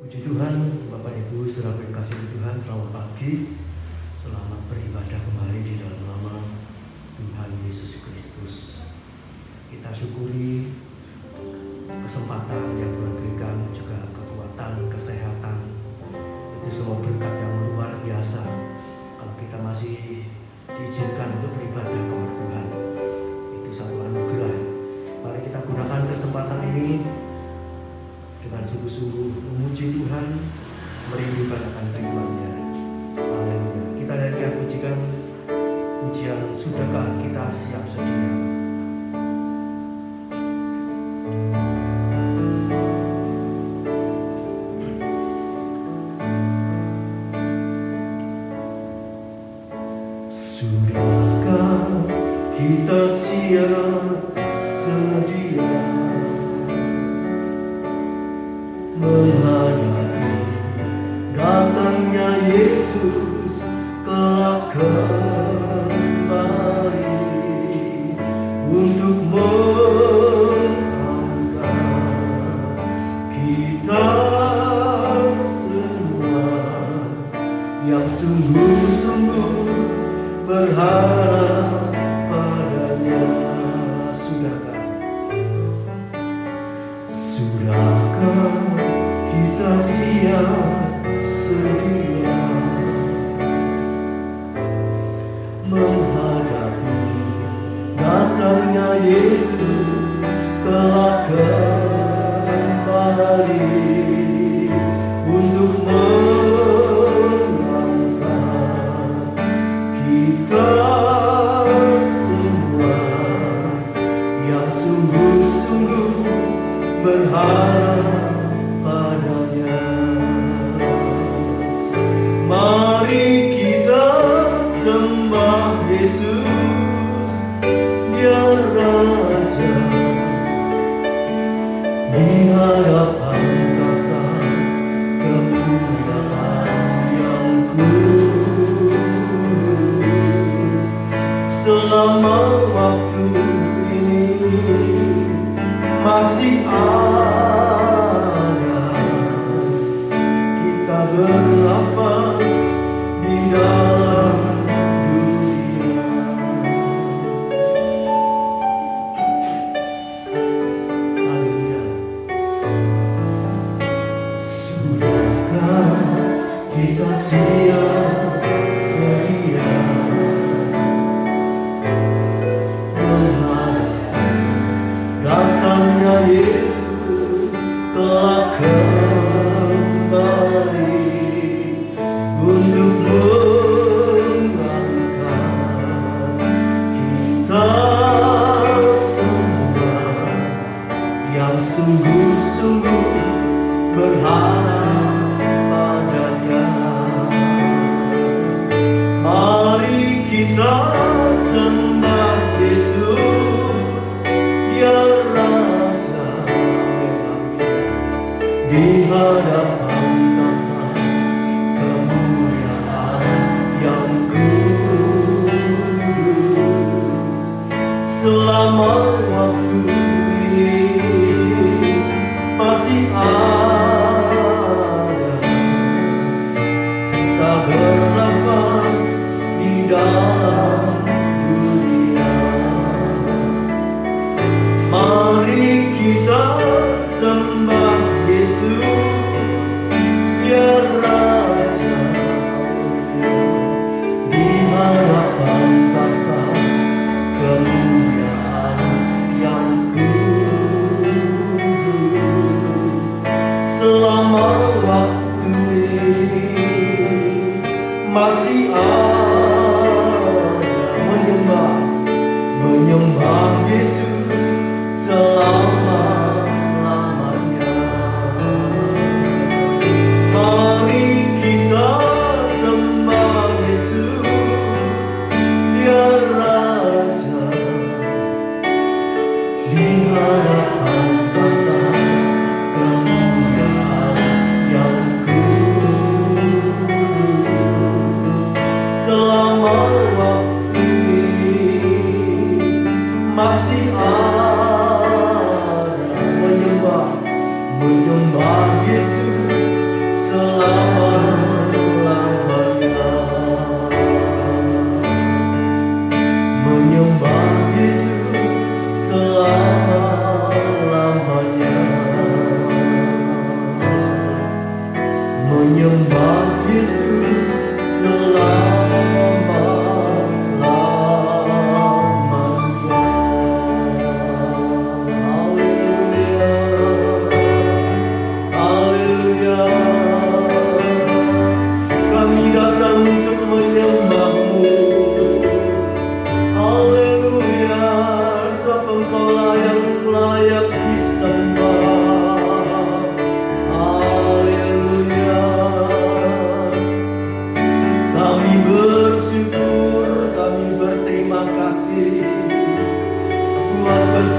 Puji Tuhan, Bapak Ibu, saudara kasih Tuhan, selamat pagi. Selamat beribadah kembali di dalam nama Tuhan Yesus Kristus. Kita syukuri kesempatan yang Tuhan berikan, juga kekuatan, kesehatan. Itu semua berkat yang luar biasa. Kalau kita masih diizinkan untuk beribadah kepada Tuhan, itu satu anugerah. Mari kita gunakan kesempatan ini dengan sungguh-sungguh memuji Tuhan, merindukan akan firman-Nya. Haleluya. Kita nyanyikan pujikan pujian Sudahkah Kita Siap Sedia. Sudahkah kita siap sedia menghadapi datangnya Yesus kelak kembali untuk mengangkat kita semua yang sungguh-sungguh berharap padanya. Sudahkah kita siap sedia menghadapi datangnya Yesus kelak kembali untuk mengangkat kita semua yang sungguh-sungguh berharap padanya. Mari kita sembah Yesus, Dia Raja, di hadapan tata kemuliaan yang kudus. Selama waktu ini masih ada, kita bernafas di dalam dunia. Haleluya. Sudahkah kita siap sedia datangnya Yesus kelak kembali untuk mengangkat kita semua yang sungguh-sungguh berharap padanya. Mari kita sembah Yesus, Dia Raja, di hadapan tata kemuliaan yang kudus. Selama waktu ini masih ada, kita bernafas di dalam dunia. Mari kita sembah Yesus, Dia Raja, di hadapan tata kemuliaan yang kudus. Selama waktu ini masih ada,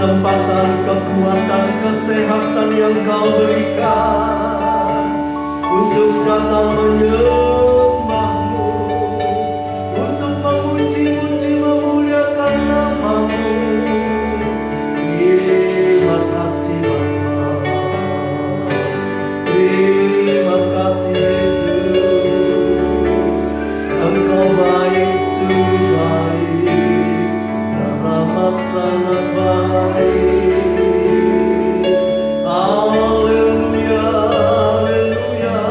kesempatan, kekuatan, kesehatan yang Kau berikan untuk datang menyembah-Mu, untuk memuji-muji, memuliakan nama-Mu. Terima kasih Bapa, terima kasih Yesus, Engkau baik, sungguh baik, teramat sangat baik. Haleluya, haleluya,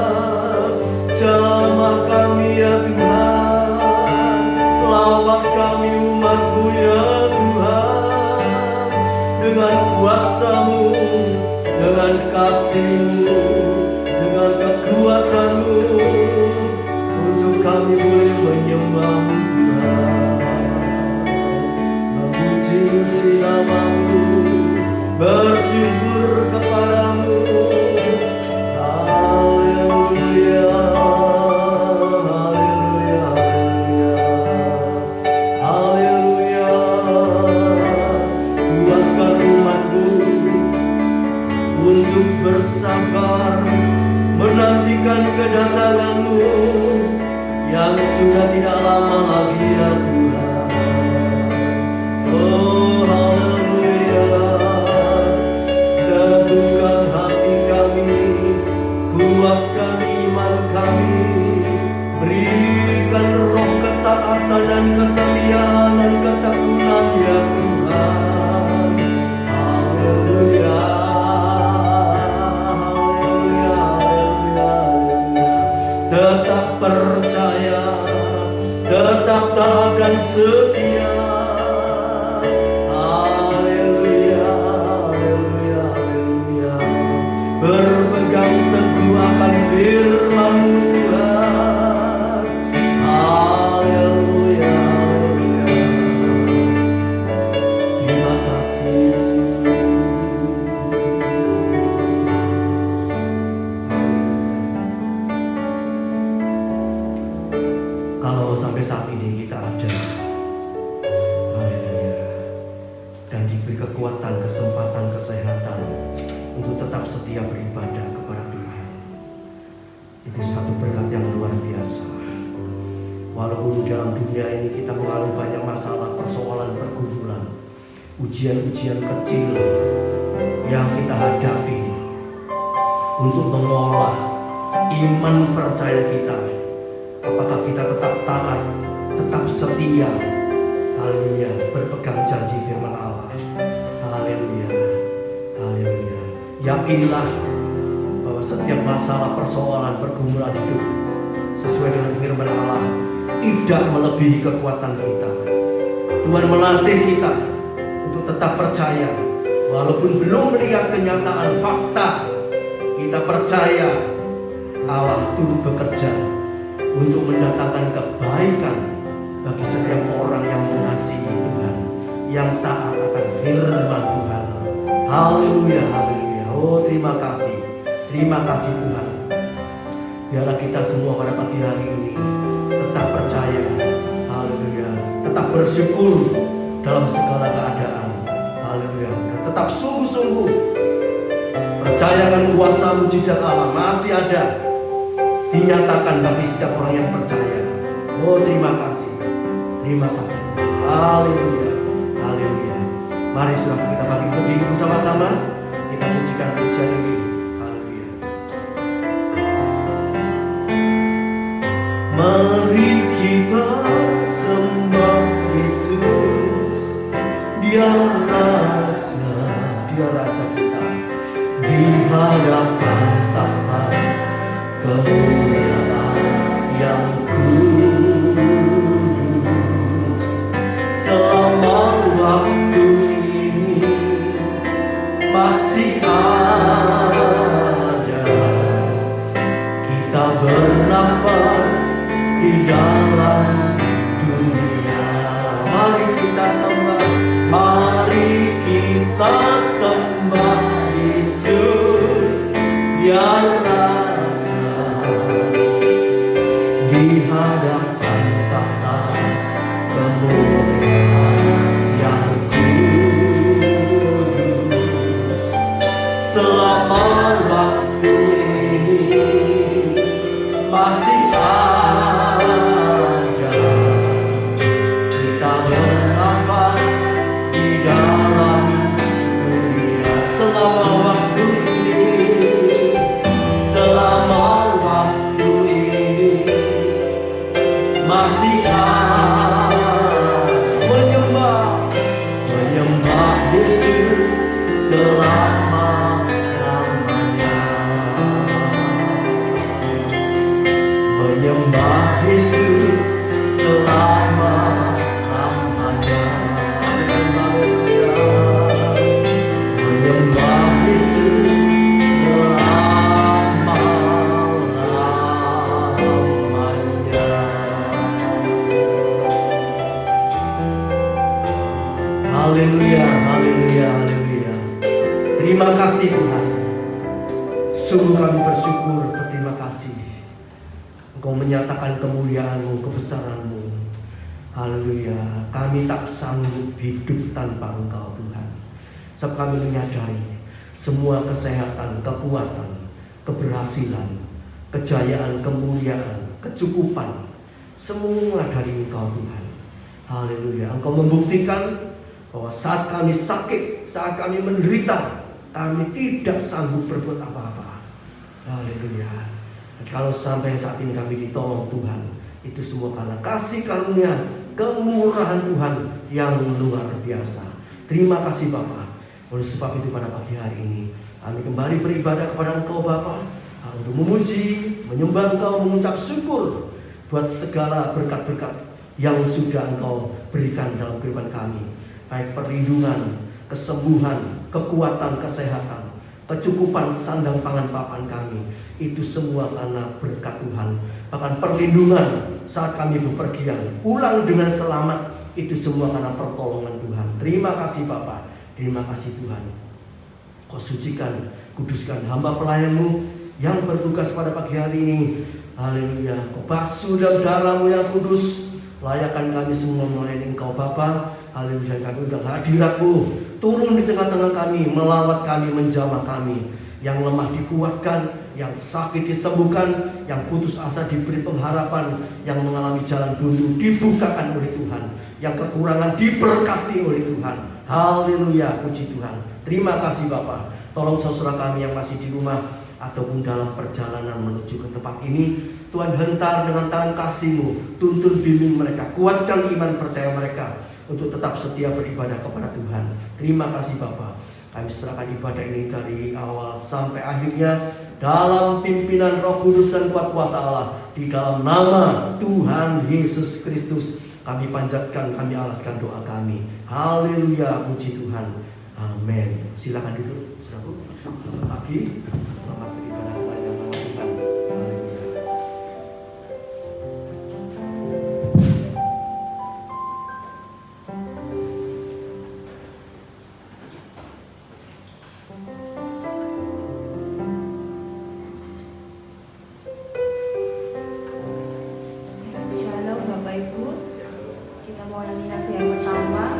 jamah kami ya Tuhan, lawat kami umat-Mu ya Tuhan, dengan kuasa-Mu, dengan kasih-Mu, dengan kekuatan-Mu, untuk kami boleh menyembah-Mu Tuhan, memuji-muji nama-Mu, bersyukur kepadamu. Haleluya, haleluya, haleluya, haleluya. Kuatkan umat-Mu untuk bersabar menantikan kedatangan-Mu yang sudah tidak lama lagi ya Tuhan. Oh haleluya, teguhkan hati kami, kuatkan iman kami, berikan roh ketaatan dan kesetiaan dan ketekunan ya Tuhan. Haleluya, haleluya, haleluya, haleluya. Tetap percaya, tetap taat dan setia. Berpegang teguh akan firman-Mu Tuhan. Haleluya, haleluya. Terima kasih Yesus. Kalau sampai saat ini kita ada, haleluya, dan diberi kekuatan, kesempatan, kesehatan untuk tetap setia beribadah kepada Tuhan, itu satu berkat yang luar biasa. Walaupun dalam dunia ini kita mengalami banyak masalah, persoalan, pergumulan, ujian-ujian kecil yang kita hadapi, untuk mengolah iman percaya kita, apakah kita tetap taat, tetap setia, haleluya, berpegang janji firman Allah. Haleluya, haleluya. Yakinlah bahwa setiap masalah, persoalan, pergumulan hidup sesuai dengan firman Allah tidak melebihi kekuatan kita. Tuhan melatih kita untuk tetap percaya walaupun belum melihat kenyataan fakta. Kita percaya Allah turut bekerja untuk mendatangkan kebaikan bagi setiap orang yang mengasihi Tuhan, yang taat akan firman Tuhan. Haleluya, haleluya. Oh terima kasih Tuhan. Biarlah kita semua pada pagi hari ini tetap percaya, haleluya, tetap bersyukur dalam segala keadaan, haleluya, dan tetap sungguh-sungguh percayakan kuasa mujizat Allah masih ada, dinyatakan bagi setiap orang yang percaya. Oh terima kasih, haleluya, haleluya. Mari saudara kita bagi berdiri bersama-sama, kita pujikan pujian ini. Haleluya. Mari kita sembah Yesus, Dia Raja kita, di hadapan tahta kemuliaan yang kudus. Selama waktu ini masih ada, kita bernafas di dalam Haleluya, haleluya, haleluya. Terima kasih Tuhan. Sungguh kami bersyukur, berterima kasih. Engkau menyatakan kemuliaan-Mu, kebesaran-Mu. Haleluya. Kami tak sanggup hidup tanpa Engkau Tuhan. Sebab kami menyadari semua kesehatan, kekuatan, keberhasilan, kejayaan, kemuliaan, kecukupan, semua dari Engkau Tuhan. Haleluya. Engkau membuktikan bahwa saat kami sakit, saat kami menderita, kami tidak sanggup berbuat apa-apa. Haleluya. Dan kalau sampai saat ini kami ditolong Tuhan, itu semua karena kasih karunia, kemurahan Tuhan yang luar biasa. Terima kasih Bapa. Oleh sebab itu pada pagi hari ini kami kembali beribadah kepada Engkau Bapa, untuk memuji, menyembah Engkau, mengucap syukur buat segala berkat-berkat yang sudah Engkau berikan dalam kehidupan kami. Baik perlindungan, kesembuhan, kekuatan, kesehatan, kecukupan sandang pangan papan kami. Itu semua karena berkat Tuhan. Bahkan perlindungan saat kami bepergian, pulang dengan selamat, itu semua karena pertolongan Tuhan. Terima kasih Bapa, terima kasih Tuhan. Kau sucikan, kuduskan hamba pelayan-Mu yang bertugas pada pagi hari ini. Haleluya. Kau basuh dalam darah-Mu yang kudus. Layakkan kami semua melayani Engkau Bapa. Haleluya. Kami undang hadirat-Mu turun di tengah-tengah kami, melawat kami, menjamah kami. Yang lemah dikuatkan, yang sakit disembuhkan, yang putus asa diberi pengharapan, yang mengalami jalan buntu dibukakan oleh Tuhan, yang kekurangan diberkati oleh Tuhan. Haleluya, puji Tuhan. Terima kasih Bapa. Tolong saudara kami yang masih di rumah ataupun dalam perjalanan menuju ke tempat ini, Tuhan hentar dengan tangan kasih-Mu, tuntun bimbing mereka, kuatkan iman percaya mereka untuk tetap setia beribadah kepada Tuhan. Terima kasih Bapa. Kami serahkan ibadah ini dari awal sampai akhirnya dalam pimpinan Roh Kudus dan kuat kuasa Allah, di dalam nama Tuhan Yesus Kristus kami panjatkan, kami alaskan doa kami. Haleluya, puji Tuhan. Amin. Silakan duduk, saudaraku. Selamat pagi, selamat beribadah kepada nama Tuhan. Haleluya. Shalom Bapak Ibu. Kita mau nyanyi lagu yang pertama.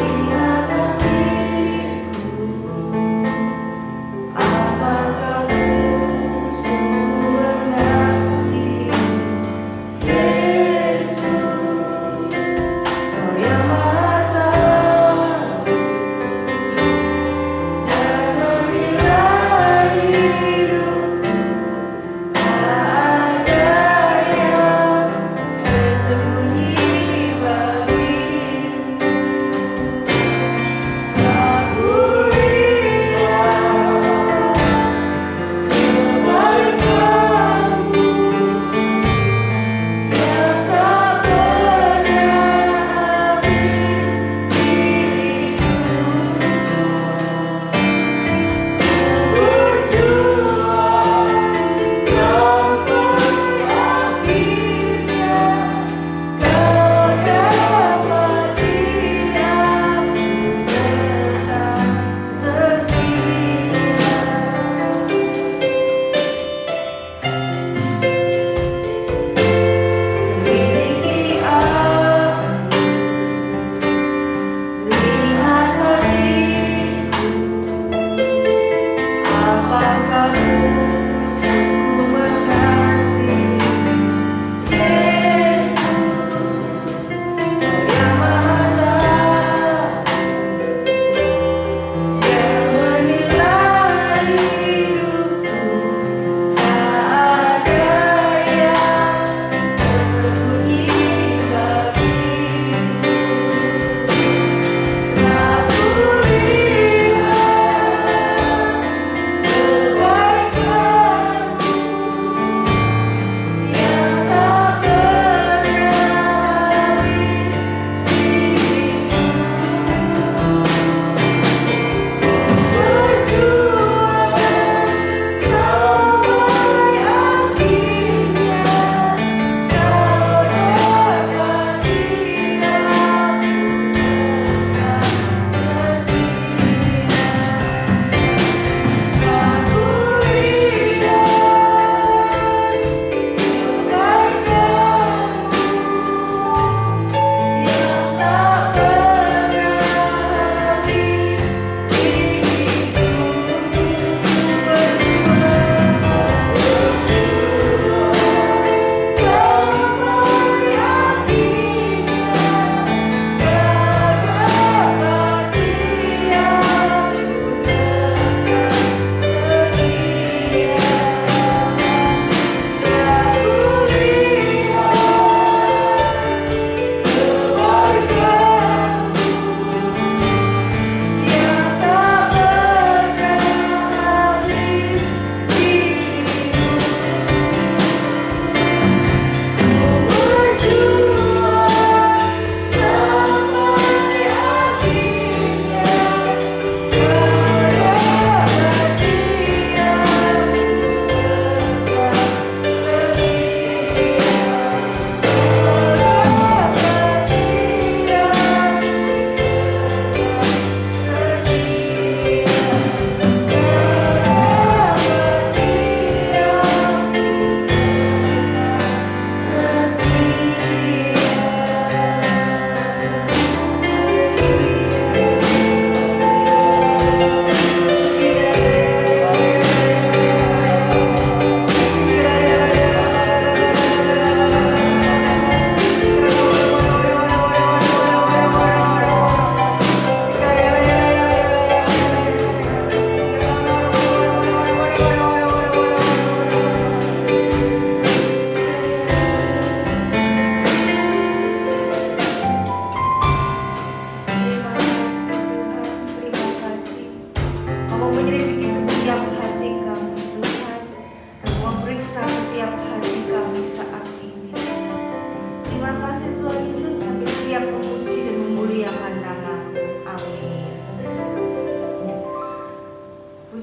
Lihat hatiku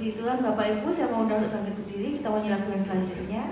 Puji Tuhan, Bapak Ibu, saya mau undang untuk bangkit berdiri. Kita mau nyanyi lagu yang selanjutnya.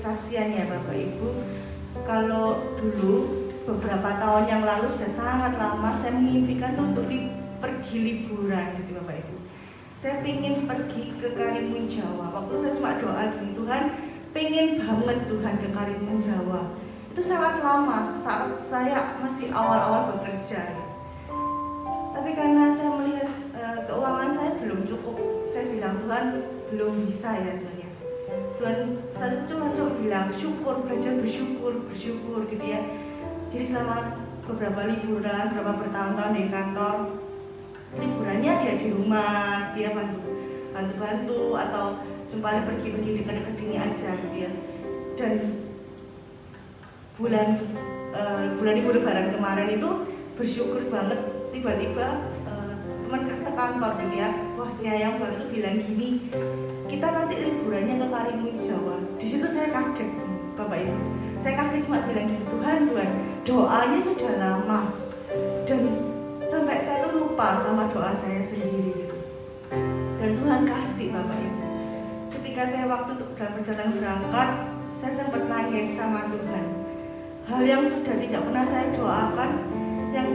kesaksian ya Bapak Ibu. Kalau dulu beberapa tahun yang lalu sudah sangat lama saya memimpikan untuk pergi liburan gitu Bapak Ibu. Saya ingin pergi ke Karimun Jawa. Waktu saya cuma doa gini, Tuhan pengen banget Tuhan ke Karimun Jawa. Itu sangat lama saat saya masih awal-awal bekerja ya. Tapi karena saya melihat keuangan saya belum cukup, saya bilang Tuhan belum bisa ya Tuhan ya. Tuhan saya itu cuma bilang syukur, belajar bersyukur gitu ya. Jadi selama beberapa liburan, beberapa bertahun-tahun di kantor, liburannya ya di rumah, dia bantu atau cuma pergi-pergi dekat-dekat sini aja gitu ya. Dan bulan libur lebaran kemarin itu bersyukur banget, tiba-tiba teman kantor gitu ya, bosnya yang baru itu bilang gini, kita nanti liburannya ke Karimun Jawa. Di situ saya kaget, Bapak Ibu. Saya kaget cuma bilang gini, Tuhan, doanya sudah lama dan sampai saya tuh lupa sama doa saya sendiri gitu. Dan Tuhan kasih, Bapak Ibu. Ketika saya waktu untuk berjalan berangkat, saya sempat nangis sama Tuhan. Hal yang sudah tidak pernah saya doakan, yang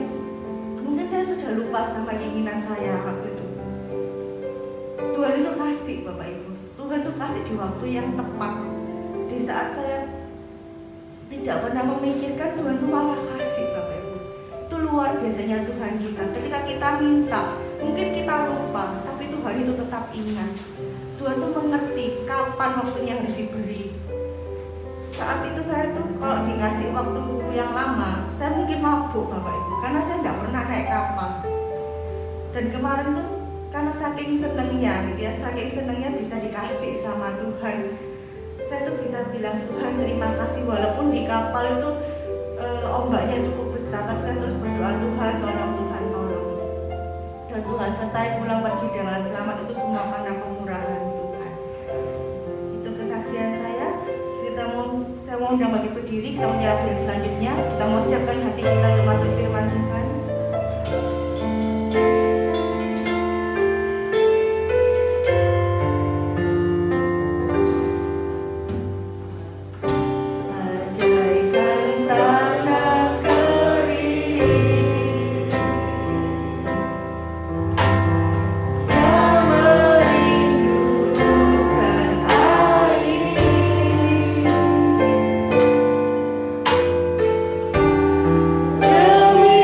mungkin saya sudah lupa sama keinginan saya waktu itu. Tuhan itu kasih, Bapak Ibu. Tuhan itu kasih di waktu yang tepat. Di saat saya tidak pernah memikirkan, Tuhan itu malah kasih, Bapak Ibu. Itu luar biasanya Tuhan kita. Ketika kita minta, mungkin kita lupa, tapi Tuhan itu tetap ingat. Tuhan itu mengerti kapan waktunya harus diberi. Saat itu saya tuh kalau dikasih waktu yang lama, saya mungkin mabuk, Bapak Ibu, karena saya tidak pernah naik kapal. Dan kemarin tuh karena saking senengnya gitu ya, saking senengnya bisa dikasih sama Tuhan, saya tuh bisa bilang, Tuhan terima kasih, walaupun di kapal itu ombaknya cukup besar, tapi saya terus berdoa, Tuhan tolong, Tuhan tolong. Dan Tuhan sertai pulang pergi dengan selamat, itu semua karena kemurahan Tuhan. Itu kesaksian saya. Saya mau undang bagi berdiri, kita menyerahkan selanjutnya. Kita mau siapkan hati kita untuk masuk firman Tuhan.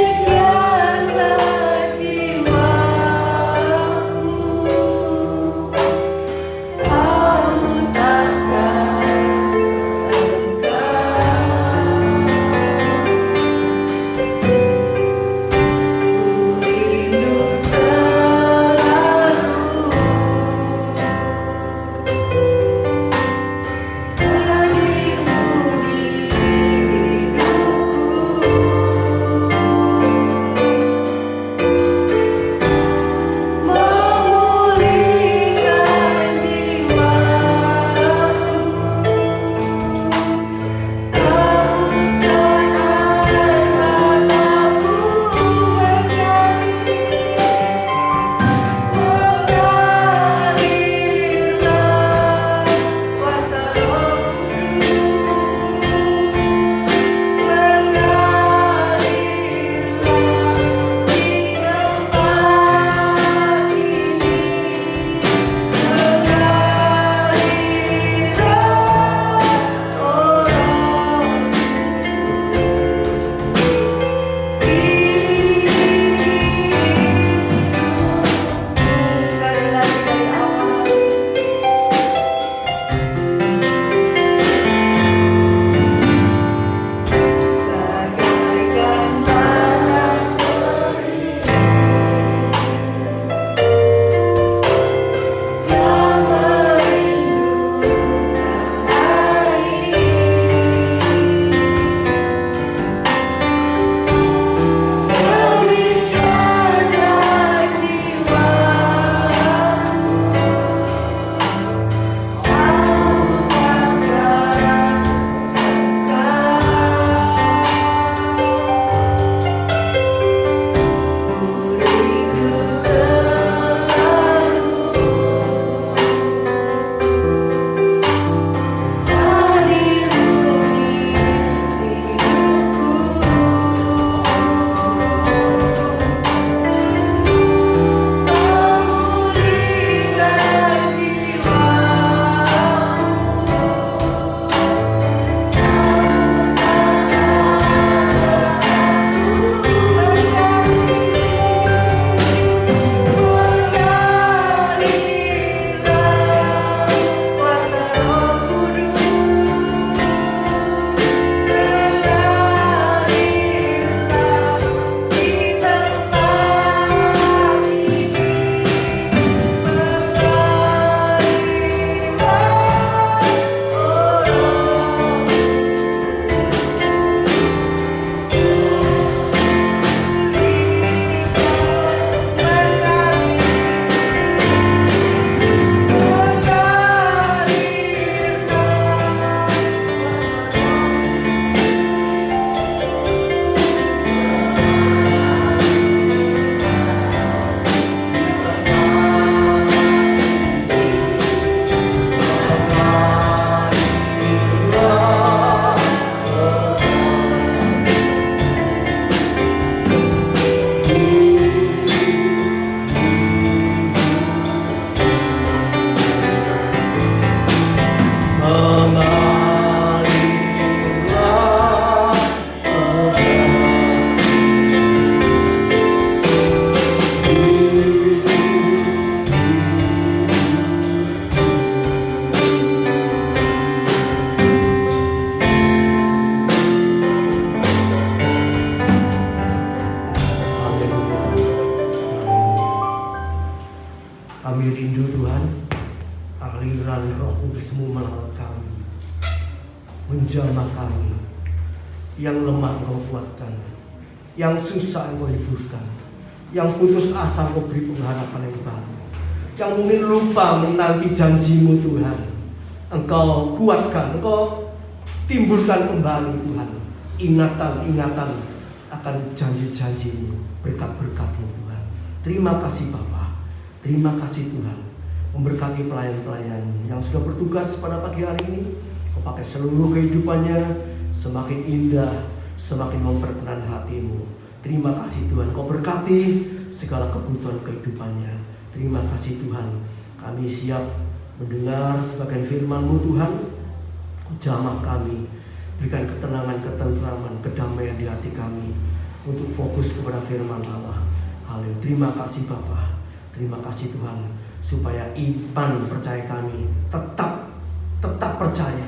Demikian kasih-Mu merawat kami, menjamah kami. Yang lemah Engkau kuatkan, yang susah Engkau hiburkan, yang putus asa Engkau beri pengharapan yang baru, yang mungkin lupa menanti janji-Mu Tuhan, Engkau kuatkan, Engkau timbulkan kembali Tuhan ingatan-ingatan akan janji-janji-Mu, berkat-berkat-Mu Tuhan. Terima kasih Bapa, terima kasih Tuhan, memberkati pelayan-pelayan yang sudah bertugas pada pagi hari ini. Kau pakai seluruh kehidupannya semakin indah, semakin memperkenan hati-Mu. Terima kasih Tuhan, Kau berkati segala kebutuhan kehidupannya. Terima kasih Tuhan, kami siap mendengar sebagian firman-Mu Tuhan. Jamah kami, berikan ketenangan, ketentraman, kedamaian di hati kami untuk fokus kepada firman Allah. Haleluya. Terima kasih Bapa, terima kasih Tuhan, supaya iman percaya kami tetap percaya,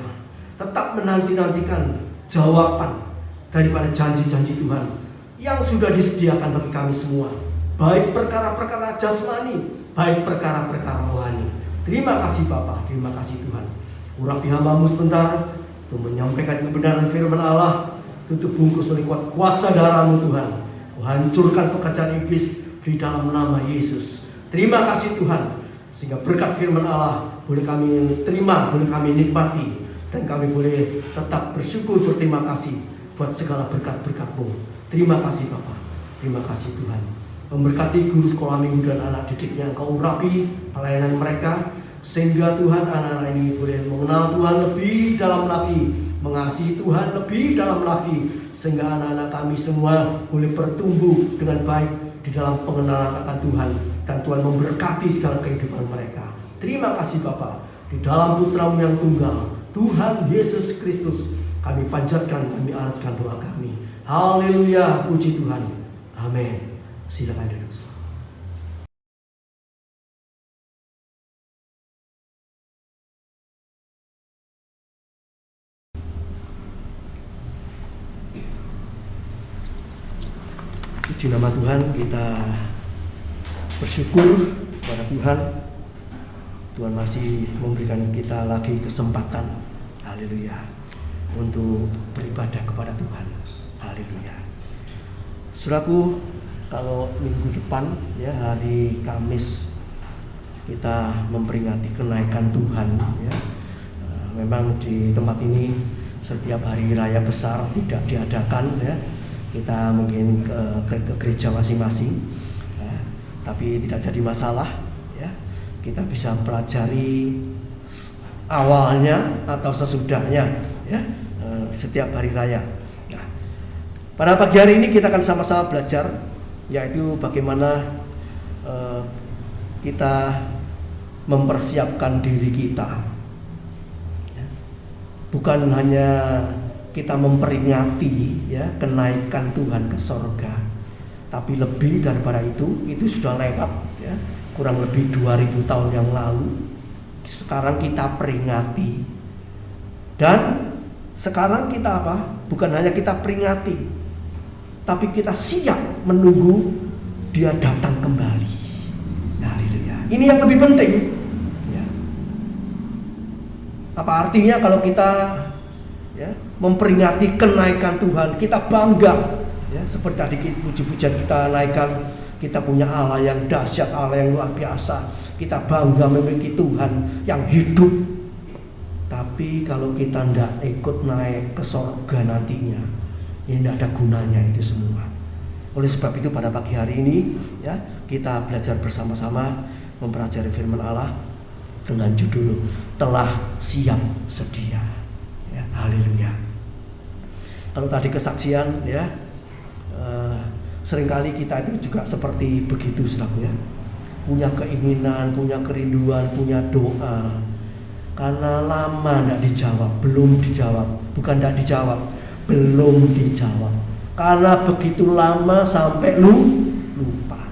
tetap menanti-nantikan jawaban daripada janji-janji Tuhan yang sudah disediakan bagi kami semua, baik perkara-perkara jasmani, baik perkara-perkara rohani. Terima kasih Bapa, terima kasih Tuhan. Urapi hamba-Mu sebentar untuk menyampaikan kebenaran firman Allah, tutup bungkus oleh kuasa darah-Mu Tuhan. Kau hancurkan pekerjaan iblis di dalam nama Yesus. Terima kasih Tuhan, sehingga berkat firman Allah boleh kami terima, boleh kami nikmati, dan kami boleh tetap bersyukur, berterima kasih buat segala berkat-berkat-Mu. Terima kasih Bapa, terima kasih Tuhan. Memberkati guru sekolah minggu dan anak didiknya, Engkau urapi pelayanan mereka, sehingga Tuhan anak-anak ini boleh mengenal Tuhan lebih dalam lagi, mengasihi Tuhan lebih dalam lagi, sehingga anak-anak kami semua boleh bertumbuh dengan baik di dalam pengenalan akan Tuhan, dan Tuhan memberkati segala kehidupan mereka. Terima kasih Bapa, di dalam Putra-Mu yang tunggal, Tuhan Yesus Kristus, kami panjatkan, kami alaskan doa kami. Haleluya, puji Tuhan. Amin. Silakan duduk. Puji nama Tuhan, kita bersyukur kepada Tuhan. Tuhan masih memberikan kita lagi kesempatan, haleluya, untuk beribadah kepada Tuhan, haleluya. Saudaraku, kalau minggu depan ya, hari Kamis, kita memperingati kenaikan Tuhan ya. Memang di tempat ini setiap hari raya besar tidak diadakan ya. Kita mungkin ke gereja masing-masing ya, tapi tidak jadi masalah ya. Kita bisa pelajari awalnya atau sesudahnya ya, setiap hari raya. Nah, pada pagi hari ini kita akan sama-sama belajar, yaitu bagaimana kita mempersiapkan diri kita ya. Bukan hanya kita memperingati ya kenaikan Tuhan ke sorga, tapi lebih daripada itu sudah lewat ya, kurang lebih 2000 tahun yang lalu. Sekarang kita peringati, dan sekarang kita apa? Bukan hanya kita peringati, tapi kita siap menunggu Dia datang kembali. Haleluya. Ini yang lebih penting ya. Apa artinya kalau kita ya memperingati kenaikan Tuhan, kita bangga ya, seperti tadi puji-pujian kita naikkan, kita punya Allah yang dahsyat, Allah yang luar biasa. Kita bangga memiliki Tuhan yang hidup. Tapi kalau kita tidak ikut naik ke surga nantinya, ya tidak ada gunanya itu semua. Oleh sebab itu pada pagi hari ini ya, kita belajar bersama-sama mempelajari firman Allah dengan judul Telah Siap Sedia ya, haleluya. Kalau tadi kesaksian ya, seringkali kita itu juga seperti begitu saudara ya. Punya keinginan, punya kerinduan, punya doa, karena lama tidak dijawab, belum dijawab, bukan tidak dijawab, belum dijawab. Karena begitu lama sampai lupa.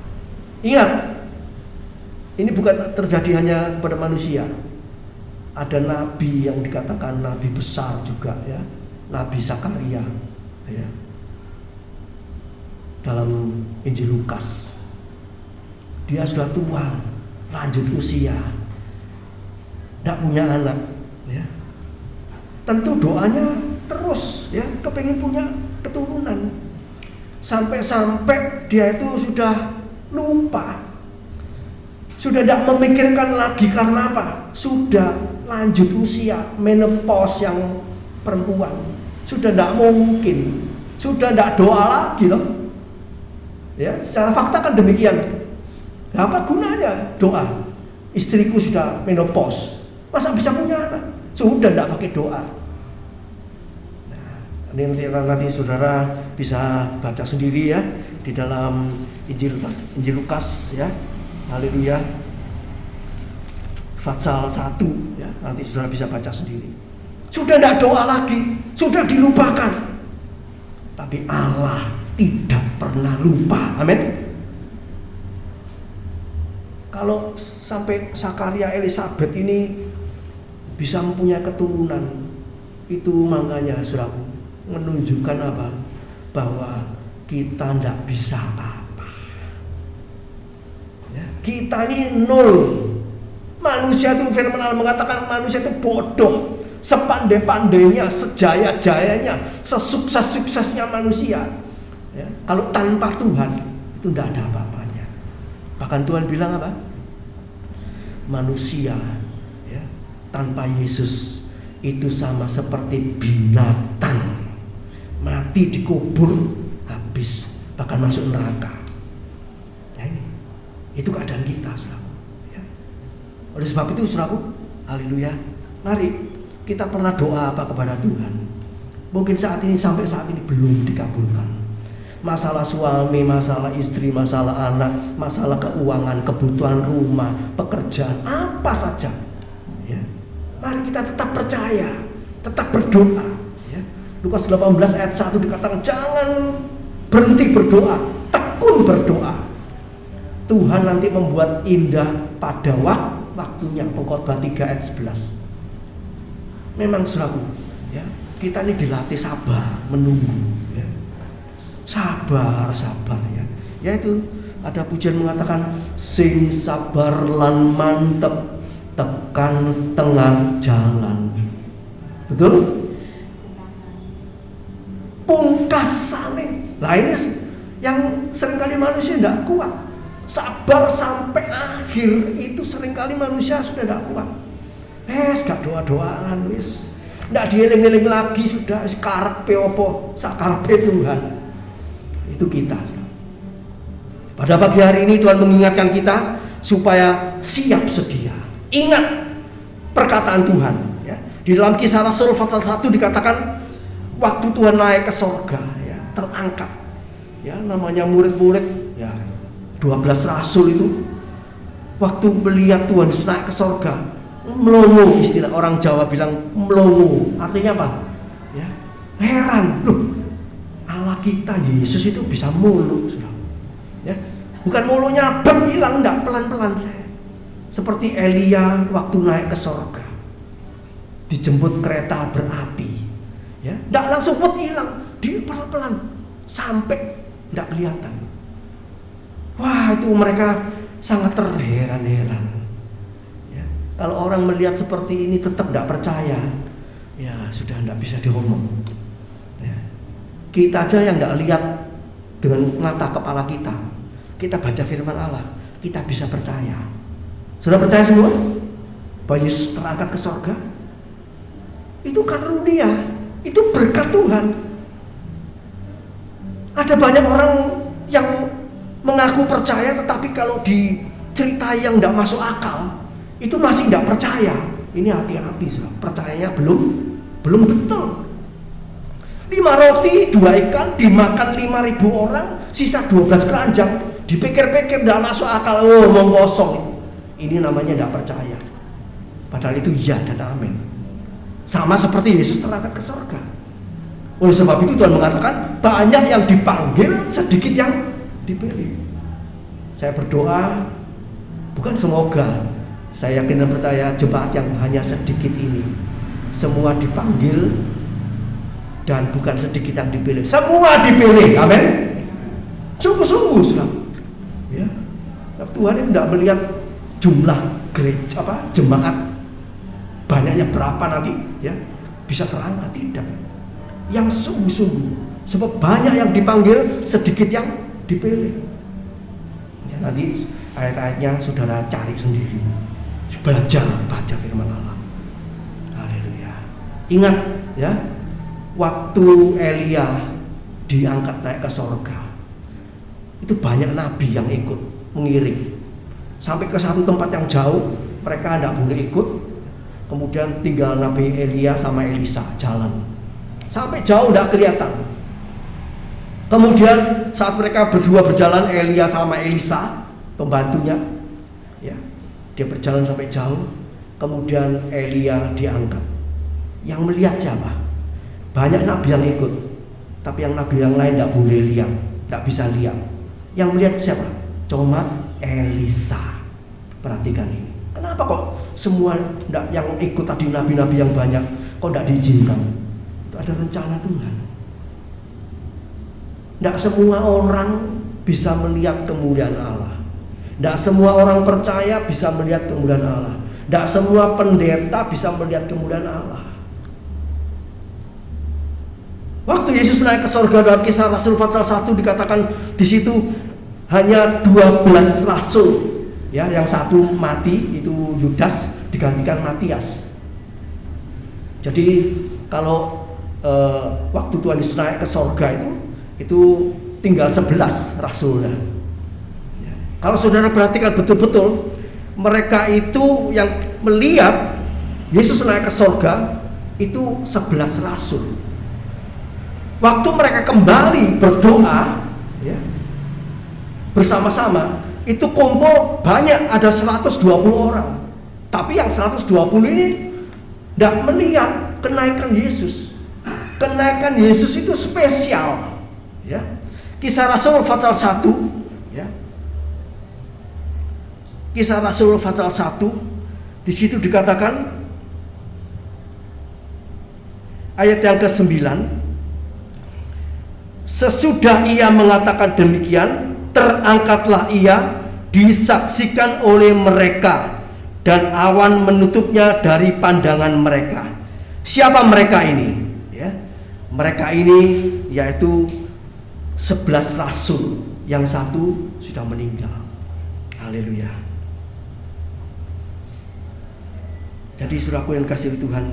Ingat, ini bukan terjadi hanya pada manusia. Ada nabi yang dikatakan nabi besar juga ya, Nabi Zakaria ya, dalam Injil Lukas. Dia sudah tua, lanjut usia, tidak punya anak, Ya. Tentu doanya terus ya, kepengen punya keturunan. Sampai-sampai dia itu sudah lupa. Sudah tidak memikirkan lagi karena apa? Sudah lanjut usia, menopause yang perempuan. Sudah tidak mungkin. Sudah tidak doa lagi loh. Ya, secara fakta kan demikian. Nah, apa gunanya doa? Istriku sudah menopause. Masa bisa punya anak? Sudah tidak pakai doa. Nanti saudara bisa baca sendiri ya di dalam Injil Lukas ya. Haleluya. Pasal 1 ya. Nanti saudara bisa baca sendiri. Sudah tidak doa lagi, sudah dilupakan. Tapi Allah tidak pernah lupa. Amin. Kalau sampai Zakaria Elizabeth ini bisa mempunyai keturunan, itu makanya saudaraku menunjukkan apa? Bahwa kita tidak bisa apa-apa. Ya, kita ini nol. Manusia itu, firman Allah mengatakan manusia itu bodoh. Sepandai-pandainya, sejaya-jayanya, sesukses-suksesnya manusia. Ya, kalau tanpa Tuhan itu tidak ada apa-apanya. Bahkan Tuhan bilang apa? Manusia ya, tanpa Yesus itu sama seperti binatang. Mati dikubur, habis, bahkan masuk neraka. Ya, itu keadaan kita, saudaraku. Ya. Oleh sebab itu, saudaraku, haleluya, mari kita pernah doa apa kepada Tuhan. Mungkin saat ini, sampai saat ini belum dikabulkan. Masalah suami, masalah istri, masalah anak, masalah keuangan, kebutuhan rumah, pekerjaan, apa saja. Ya. Mari kita tetap percaya, tetap berdoa. Lukas 18 ayat 1 dikatakan jangan berhenti berdoa, tekun berdoa. Tuhan nanti membuat indah pada waktunya. Pengkhotbah 3 ayat 11. Memang saudaraku, ya, kita ini dilatih sabar, menunggu, ya. Sabar ya. Yaitu ada pujian mengatakan sing sabar lan mantep tekan tengah jalan. Betul? Pungkasane. Nah ini yang seringkali manusia tidak kuat. Sabar sampai akhir itu seringkali manusia sudah tidak kuat. Gak doa-doaan wis. Ndak dieling-eling lagi sudah karepe opo, sakarepe Tuhan. Itu kita. Pada pagi hari ini Tuhan mengingatkan kita supaya siap sedia. Ingat perkataan Tuhan ya. Di dalam Kisah Rasul pasal 1 dikatakan waktu Tuhan naik ke sorga, ya, terangkat, ya, namanya murid-murid, ya, 12 rasul itu, waktu melihat Tuhan Yesus naik ke sorga, melongo, istilah orang Jawa bilang melongo, artinya apa? Ya, heran, loh, Allah kita Yesus itu bisa mulu, ya, bukan mulunya hilang, enggak, pelan-pelan, seperti Elia waktu naik ke sorga, dijemput kereta berapi. Ya, tidak langsung hilang, dia pelan-pelan sampai tidak kelihatan. Wah, itu mereka sangat terheran-heran. Ya, kalau orang melihat seperti ini tetap tidak percaya, ya sudah tidak bisa diomong. Ya, kita aja yang tidak lihat dengan mata kepala kita baca firman Allah, kita bisa percaya. Sudah percaya semua? Bahwa Yesus terangkat ke surga? Itu karunia. Itu berkat Tuhan. Ada banyak orang yang mengaku percaya, tetapi kalau diceritai yang tidak masuk akal, itu masih tidak percaya. Ini hati-hati, percayanya belum betul. 5 roti, 2 ikan dimakan 5.000 orang, sisa 12 keranjang. Dipikir-pikir tidak masuk akal, ngomong kosong. Ini namanya tidak percaya. Padahal itu ya dan amin. Sama seperti Yesus terangkat ke surga. Oleh sebab itu Tuhan mengatakan banyak yang dipanggil, sedikit yang dipilih. Saya berdoa, bukan semoga, saya yakin dan percaya jemaat yang hanya sedikit ini semua dipanggil dan bukan sedikit yang dipilih, semua dipilih. Amin. Sungguh-sungguh, ya. Tuhan itu tidak melihat jumlah gereja jemaat banyaknya berapa nanti ya bisa terangkat, tidak. Yang sungguh-sungguh, sebab banyak yang dipanggil, sedikit yang dipilih. Ya, nanti ayat-ayatnya saudara cari sendiri, belajar baca firman Allah. Haleluya. Ingat ya, waktu Elia diangkat naik ke sorga, itu banyak nabi yang ikut mengiring sampai ke satu tempat yang jauh. Mereka tidak boleh ikut, kemudian tinggal Nabi Elia sama Elisa jalan sampai jauh tidak kelihatan. Kemudian saat mereka berdua berjalan, Elia sama Elisa pembantunya ya, dia berjalan sampai jauh, kemudian Elia diangkat. Yang melihat siapa? Banyak nabi yang ikut, tapi yang nabi yang lain tidak boleh lihat, tidak bisa lihat. Yang melihat siapa? Cuma Elisa. Perhatikan ini. Kenapa kok semua yang ikut tadi nabi-nabi yang banyak kok tidak diizinkan? Itu ada rencana Tuhan. Tidak semua orang bisa melihat kemuliaan Allah. Tidak semua orang percaya bisa melihat kemuliaan Allah. Tidak semua pendeta bisa melihat kemuliaan Allah. Waktu Yesus naik ke sorga dalam Kisah Rasul pasal 1 dikatakan di situ hanya 12 rasul. Ya, yang satu mati itu Yudas, digantikan Matias. Jadi kalau waktu Tuhan Yesus naik ke sorga itu tinggal 11 rasulnya. Ya. Kalau saudara perhatikan betul-betul, mereka itu yang melihat Yesus naik ke sorga itu 11 rasul. Waktu mereka kembali berdoa ya, bersama-sama, itu kumpul banyak, ada 120 orang. Tapi yang 120 ini tidak melihat kenaikan Yesus. Kenaikan Yesus itu spesial ya. Kisah Rasul pasal 1 ya. Kisah Rasul pasal 1 di situ dikatakan ayat yang ke-9, sesudah ia mengatakan demikian, terangkatlah ia, disaksikan oleh mereka, dan awan menutupnya dari pandangan mereka. Siapa mereka ini? Ya, mereka ini yaitu 11 rasul, yang satu sudah meninggal. Haleluya. Jadi saudaraku yang kasih Tuhan,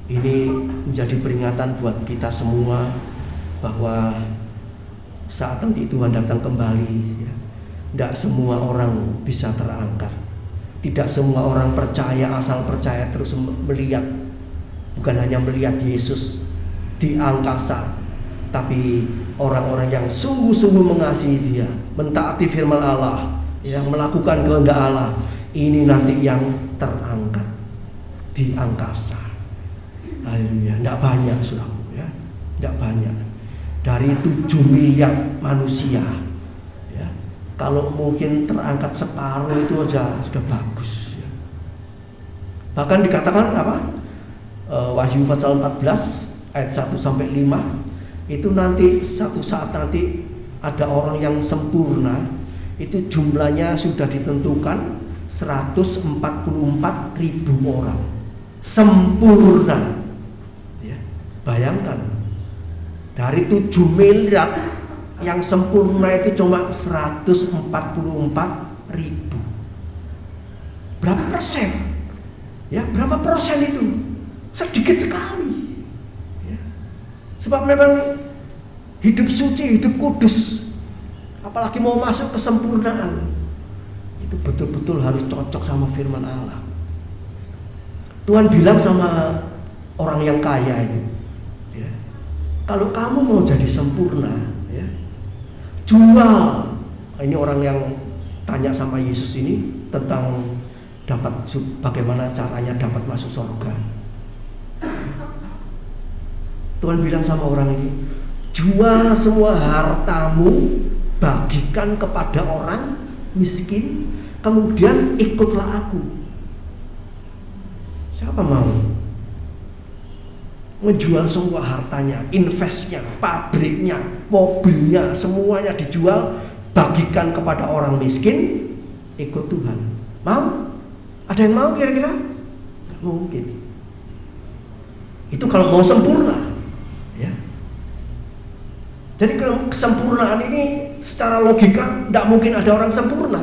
ini menjadi peringatan buat kita semua bahwa saat nanti Tuhan datang kembali ya, tidak semua orang bisa terangkat. Tidak semua orang percaya, asal percaya terus melihat. Bukan hanya melihat Yesus di angkasa, tapi orang-orang yang sungguh-sungguh mengasihi Dia, mentaati firman Allah, yang melakukan kehendak Allah, ini nanti yang terangkat di angkasa. Haleluya. Tidak banyak saudaraku ya, tidak banyak. Dari 7 miliar manusia ya, kalau mungkin terangkat separuh itu aja sudah bagus ya. Bahkan dikatakan apa? Wahyu pasal 14 ayat 1 sampai 5 itu nanti satu saat nanti ada orang yang sempurna, itu jumlahnya sudah ditentukan 144.000 orang sempurna ya. Bayangkan, dari 7 miliar yang sempurna itu cuma 144.000. Berapa persen? Ya, berapa persen itu? Sedikit sekali. Ya. Sebab memang hidup suci, hidup kudus, apalagi mau masuk kesempurnaan, itu betul-betul harus cocok sama firman Allah. Tuhan bilang sama orang yang kaya itu, ya, kalau kamu mau jadi sempurna, ya, jual. Ini orang yang tanya sama Yesus ini tentang bagaimana caranya dapat masuk surga. Tuhan bilang sama orang ini, jual semua hartamu, bagikan kepada orang miskin, kemudian ikutlah aku. Siapa mau menjual semua hartanya, investnya, pabriknya, mobilnya, semuanya dijual, bagikan kepada orang miskin, ikut Tuhan? Mau? Ada yang mau kira-kira? Mungkin. Itu kalau mau sempurna, ya. Jadi kesempurnaan ini secara logika tidak mungkin ada orang sempurna.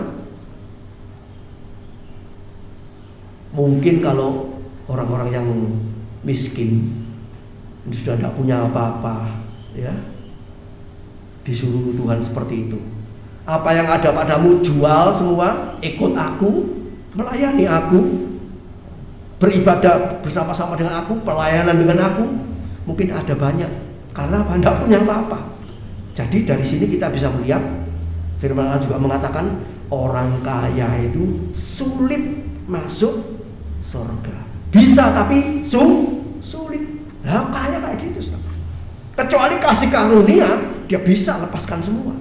Mungkin kalau orang-orang yang miskin sudah tidak punya apa-apa, ya, disuruh Tuhan seperti itu. Apa yang ada padamu jual semua, ikut aku, melayani aku, beribadah bersama-sama dengan aku, pelayanan dengan aku. Mungkin ada banyak, karena apa? Tidak punya apa-apa. Jadi dari sini kita bisa melihat firman Allah juga mengatakan orang kaya itu sulit masuk surga. Bisa tapi sulit. Nah, kaya kayak gitu, saudara. Kecuali kasih karunia, dia bisa lepaskan semua.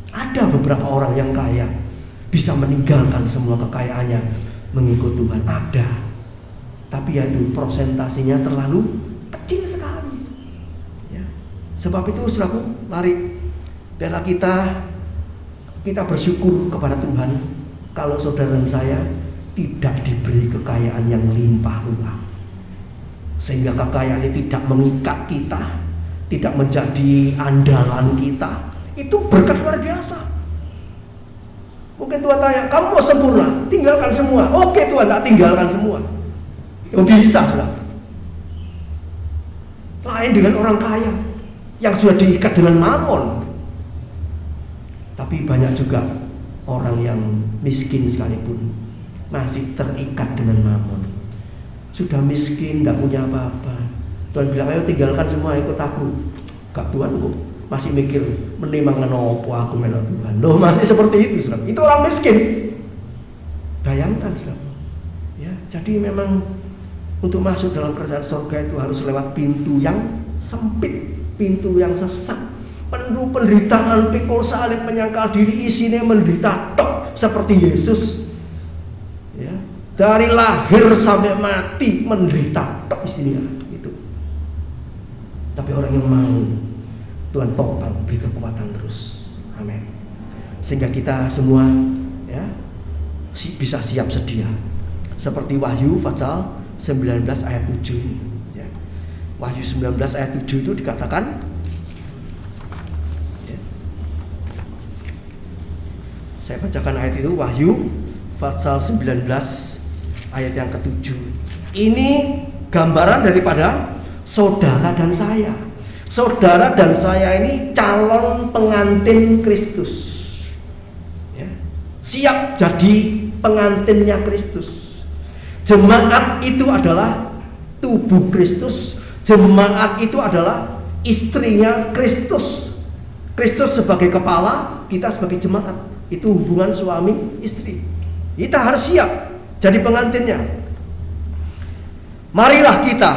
Ada beberapa orang yang kaya bisa meninggalkan semua kekayaannya mengikut Tuhan. Ada. Tapi ya itu prosentasinya terlalu kecil sekali. Sebab itu saudaraku, mari biarlah kita bersyukur kepada Tuhan kalau saudara dan saya tidak diberi kekayaan yang limpah ruah, sehingga kekayaan itu tidak mengikat kita, tidak menjadi andalan kita. Itu berkat luar biasa. Mungkin Tuhan tanya, kamu mau sempurna, tinggalkan semua. Oke Tuhan, tak tinggalkan semua. Ya bisa lah. Lain dengan orang kaya yang sudah diikat dengan mamon. Tapi banyak juga orang yang miskin sekalipun masih terikat dengan mamon. Sudah miskin, tidak punya apa-apa. Tuhan bilang, ayo tinggalkan semua, ikut aku. Gak, Tuhan kok masih mikir menimang ngenopo aku melo Tuhan. Loh, masih seperti itu, saudara. Itu orang miskin. Bayangkan, saudara. Ya, jadi memang untuk masuk dalam kerajaan surga itu harus lewat pintu yang sempit, pintu yang sesak, penuh penderitaan, pikul salib, menyangkal diri, isinya menderita tok seperti Yesus. Ya, dari lahir sampai mati menderita tok isinya itu. Tapi orang yang mau, Tuhan topang, beri kekuatan terus. Amin. Sehingga kita semua ya bisa siap sedia. Seperti Wahyu pasal 19 ayat 7 ya. Wahyu 19 ayat 7 itu dikatakan ya. Saya bacakan ayat itu, Wahyu pasal 19 ayat yang ke-7. Ini gambaran daripada saudara dan saya. Saudara dan saya ini calon pengantin Kristus ya. Siap jadi pengantinnya Kristus. Jemaat itu adalah tubuh Kristus. Jemaat itu adalah istrinya Kristus. Kristus sebagai kepala, kita sebagai jemaat. Itu hubungan suami istri. Kita harus siap jadi pengantinnya. Marilah kita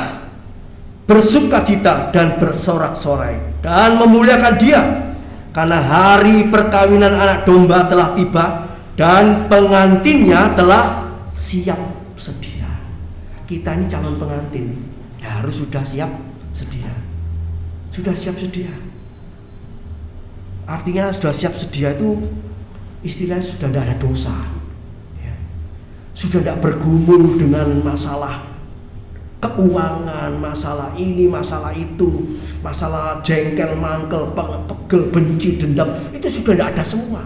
bersukacita dan bersorak-sorai dan memuliakan Dia, karena hari perkawinan anak domba telah tiba dan pengantinnya telah siap sedia. Kita ini calon pengantin, harus sudah siap sedia. Sudah siap sedia. Artinya sudah siap sedia itu istilahnya sudah tidak ada dosa ya. Sudah tidak bergumul dengan masalah keuangan, masalah ini, masalah itu, masalah jengkel, mangkel, pegel, benci, dendam. Itu sudah tidak ada semua.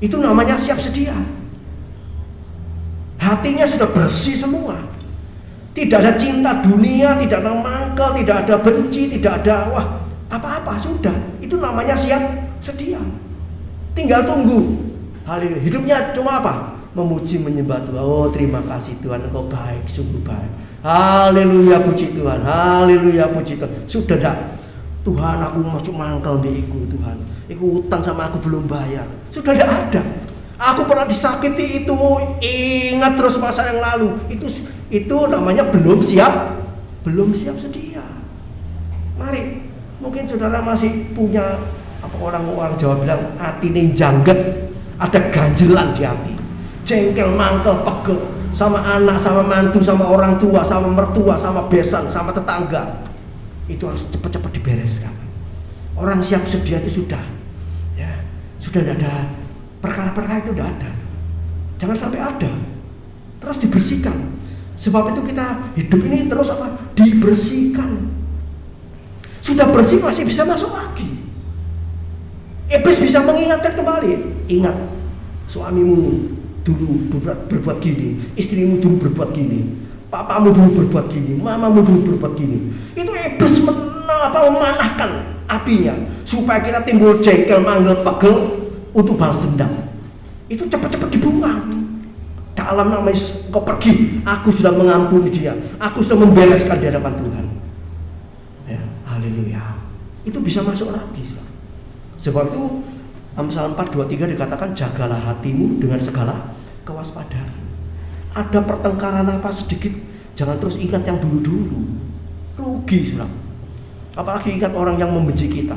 Itu namanya siap sedia. Hatinya sudah bersih semua. Tidak ada cinta dunia, tidak ada mangkel, tidak ada benci, tidak ada apa-apa. Sudah, itu namanya siap sedia. Tinggal tunggu. Haleluya. Hidupnya cuma apa? Memuji, menyembah Tuhan. Oh, terima kasih Tuhan, Engkau baik, sungguh baik. Haleluya, puji Tuhan. Haleluya, puji Tuhan. Sudah dah. Tuhan, aku masuk mangkel di iku Tuhan. Iku utang sama aku belum bayar. Sudah tidak ada. Aku pernah disakiti itu, ingat terus masa yang lalu. Itu namanya belum siap sedia. Mari, mungkin saudara masih punya apa orang Jawa bilang hati ning jangget, ada ganjelan di hati. Jengkel, mangkel, pegel sama anak, sama mantu, sama orang tua, sama mertua, sama besan, sama tetangga. Itu harus cepat-cepat dibereskan. Orang siap sedia itu sudah tidak ada perkara-perkara itu, tidak ada. Jangan sampai ada. terus dibersihkan. Sebab itu kita hidup ini terus apa? Dibersihkan. Sudah bersih masih bisa masuk lagi. Iblis bisa mengingatkan kembali. Ingat, suamimu dulu berbuat gini, istrimu dulu berbuat gini, papamu dulu berbuat gini, mamamu dulu berbuat gini. Itu iblis memanahkan apinya supaya kita timbul jengkel, manggel, pegel untuk balas dendam. Itu cepat-cepat dibuang. Dalam nama Yesus, kau pergi. Aku sudah mengampuni dia. Aku sudah membereskan di hadapan Tuhan. Ya, haleluya. Itu bisa masuk lagi. Sebab itu Amsal 4:23 dikatakan, jagalah hatimu dengan segala kewaspadaan. Ada pertengkaran apa sedikit, jangan terus ingat yang dulu-dulu. Rugi, saudara. Apalagi ingat orang yang membenci kita.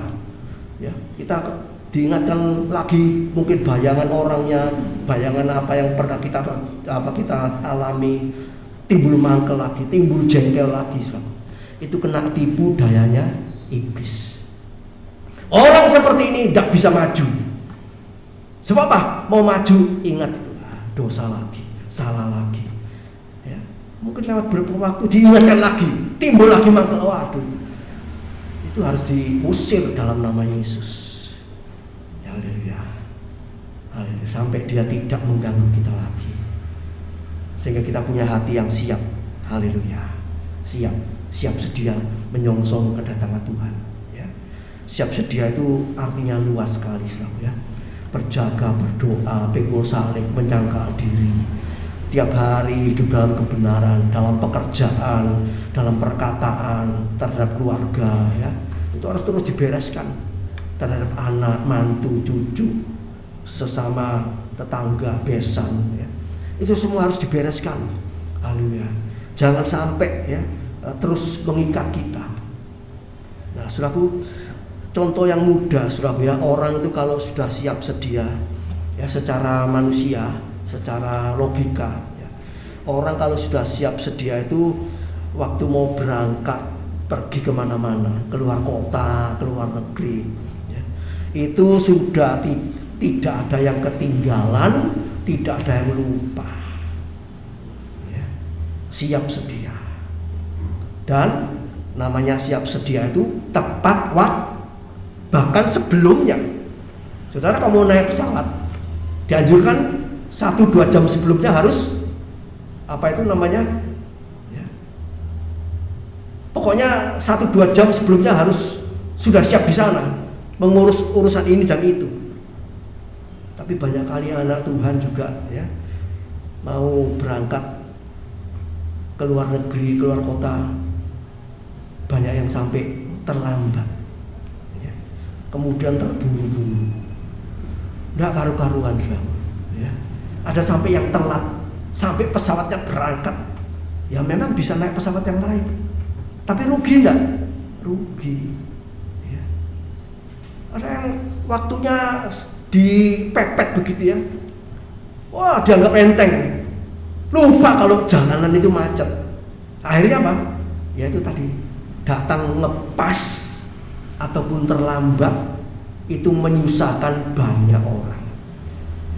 Ya, kita diingatkan lagi mungkin bayangan orangnya, bayangan apa yang pernah kita alami, timbul mangkel lagi, timbul jengkel lagi, saudara. Itu kena tipu dayanya iblis. Orang seperti ini tidak bisa maju. Sebab apa? Mau maju, ingat itu, dosa lagi, salah lagi. Ya. Mungkin lewat beberapa waktu diingatkan lagi, timbul lagi mangkel. Waduh, itu harus diusir dalam nama Yesus. Haleluya. Haleluya. Sampai dia tidak mengganggu kita lagi, sehingga kita punya hati yang siap. Haleluya. Siap sedia menyongsong kedatangan Tuhan. Siap sedia itu artinya luas sekali, saudara, ya. Berjaga, berdoa, pikul salib, menyangkal diri. Tiap hari hidup dalam kebenaran, dalam pekerjaan, dalam perkataan, terhadap keluarga, ya. Itu harus terus dibereskan. Terhadap anak, mantu, cucu, sesama tetangga, besan, ya. Itu semua harus dibereskan. Haleluya. Jangan sampai, ya, terus mengikat kita. Nah, saudaraku, contoh yang mudah, saudara, ya, orang itu kalau sudah siap sedia, ya, secara manusia, secara logika, ya, orang kalau sudah siap sedia itu waktu mau berangkat pergi kemana-mana, keluar kota, keluar negeri, ya, itu sudah tidak ada yang ketinggalan, tidak ada yang lupa, ya, siap sedia. Dan namanya siap sedia itu tepat waktu. Bahkan sebelumnya, saudara, kamu naik pesawat, dianjurkan 1-2 jam sebelumnya harus apa itu namanya, ya. Pokoknya 1-2 jam sebelumnya harus sudah siap di sana mengurus urusan ini dan itu. Tapi banyak kali anak Tuhan juga, ya, mau berangkat ke luar negeri, keluar kota, banyak yang sampai terlambat. Kemudian terburu-buru, nggak karu-karuan, ya. Ada sampai yang telat, sampai pesawatnya berangkat. Ya memang bisa naik pesawat yang lain, tapi rugi nggak? Rugi. Ya. Ada yang waktunya dipepet begitu, ya. Wah, dianggap enteng, lupa kalau jalanan itu macet. Akhirnya apa? Ya itu tadi, datang ngepas ataupun terlambat, itu menyusahkan banyak orang,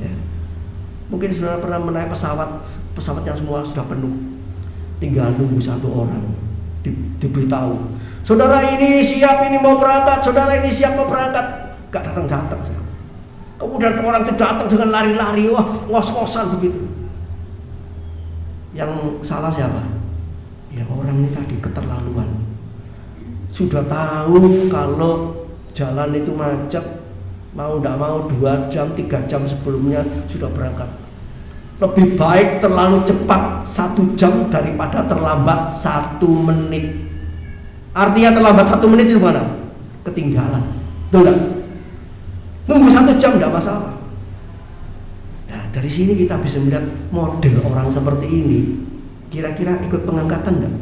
ya. Mungkin saudara pernah menaik pesawat yang semua sudah penuh, tinggal nunggu satu orang diberitahu, saudara ini siap, ini mau berangkat, saudara ini siap mau berangkat, gak datang. Kemudian orang itu datang dengan lari-lari, wah, ngos-ngosan begitu. Yang salah siapa? Ya orang ini tadi, keterlaluan. Sudah tahu kalau jalan itu macet, mau tidak mau 2 jam, 3 jam sebelumnya sudah berangkat. Lebih baik terlalu cepat 1 jam daripada terlambat 1 menit. Artinya terlambat 1 menit itu mana? Ketinggalan. Betul nggak? Nunggu 1 jam tidak masalah. Nah, dari sini kita bisa melihat model orang seperti ini kira-kira ikut pengangkatan enggak?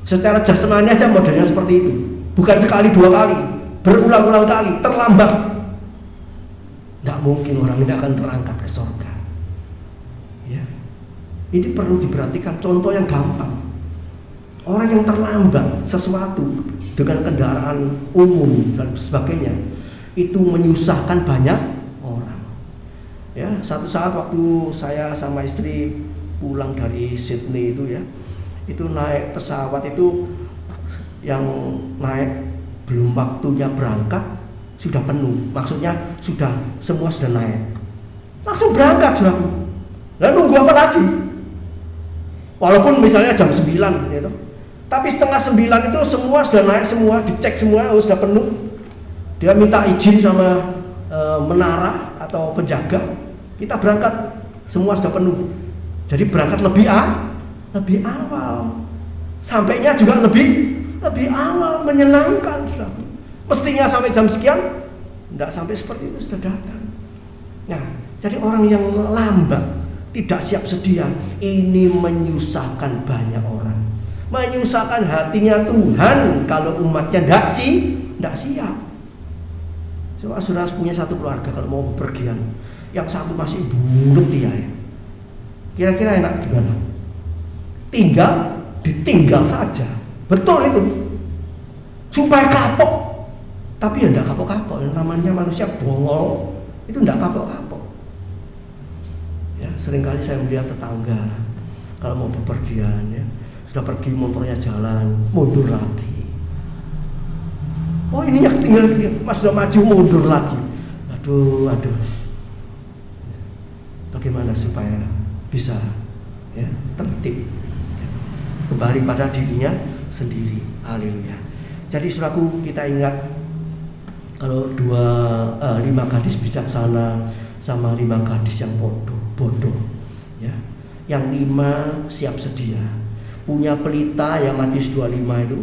Secara jasmani aja modelnya seperti itu. Bukan sekali 2 kali, berulang-ulang kali, terlambat. Tidak mungkin orang ini akan terangkat ke surga. Ya. Ini perlu diperhatikan, contoh yang gampang. Orang yang terlambat sesuatu dengan kendaraan umum dan sebagainya, itu menyusahkan banyak orang. Ya, satu saat waktu saya sama istri pulang dari Sydney itu ya, itu naik pesawat itu yang naik belum waktunya berangkat sudah penuh, maksudnya semua sudah naik, langsung berangkat saudaraku. Lalu nunggu apa lagi? Walaupun misalnya jam 9 gitu, tapi setengah 9 itu semua sudah naik, semua dicek semua, sudah penuh. Dia minta izin sama menara atau penjaga, kita berangkat, semua sudah penuh. Jadi berangkat lebih awal, sampainya juga lebih awal, menyenangkan. Mestinya sampai jam sekian, tidak sampai seperti itu sudah datang. Nah, jadi orang yang lambat, tidak siap sedia, ini menyusahkan banyak orang, menyusahkan hatinya Tuhan kalau umatnya tidak siap. Coba saudara punya satu keluarga kalau mau bepergian, yang satu masih bulet ya. Kira-kira enak gimana? Ditinggal saja. Betul itu. Supaya kapok. Tapi ya enggak kapok-kapok. Yang namanya manusia bongol itu enggak kapok-kapok. Ya, seringkali saya melihat tetangga kalau mau bepergian ya, sudah pergi motornya jalan, mundur lagi. Oh ini yang tinggal Mas sudah maju mundur lagi. Aduh. Bagaimana supaya bisa ya tertib kembali pada dirinya sendiri. Haleluya. Jadi saudaraku, kita ingat kalau 5 gadis bijaksana sama 5 gadis yang bodoh ya. Yang 5 siap sedia, punya pelita yang Matius 25 itu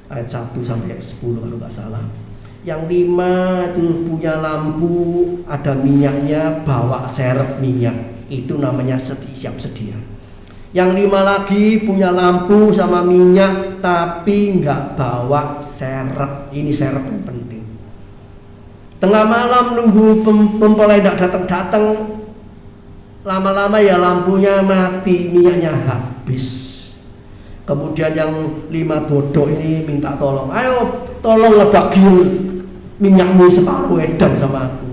ayat 1 sampai 10 kalau nggak salah. Yang 5 itu punya lampu, ada minyaknya, bawa serep minyak, itu namanya siap sedia. Yang 5 lagi punya lampu sama minyak tapi nggak bawa serep, ini serep yang penting. Tengah malam nunggu mempelai tidak datang, lama-lama ya lampunya mati, minyaknya habis. Kemudian yang 5 bodoh ini minta tolong, ayo tolong ngebagi minyakmu separuh edan sama aku.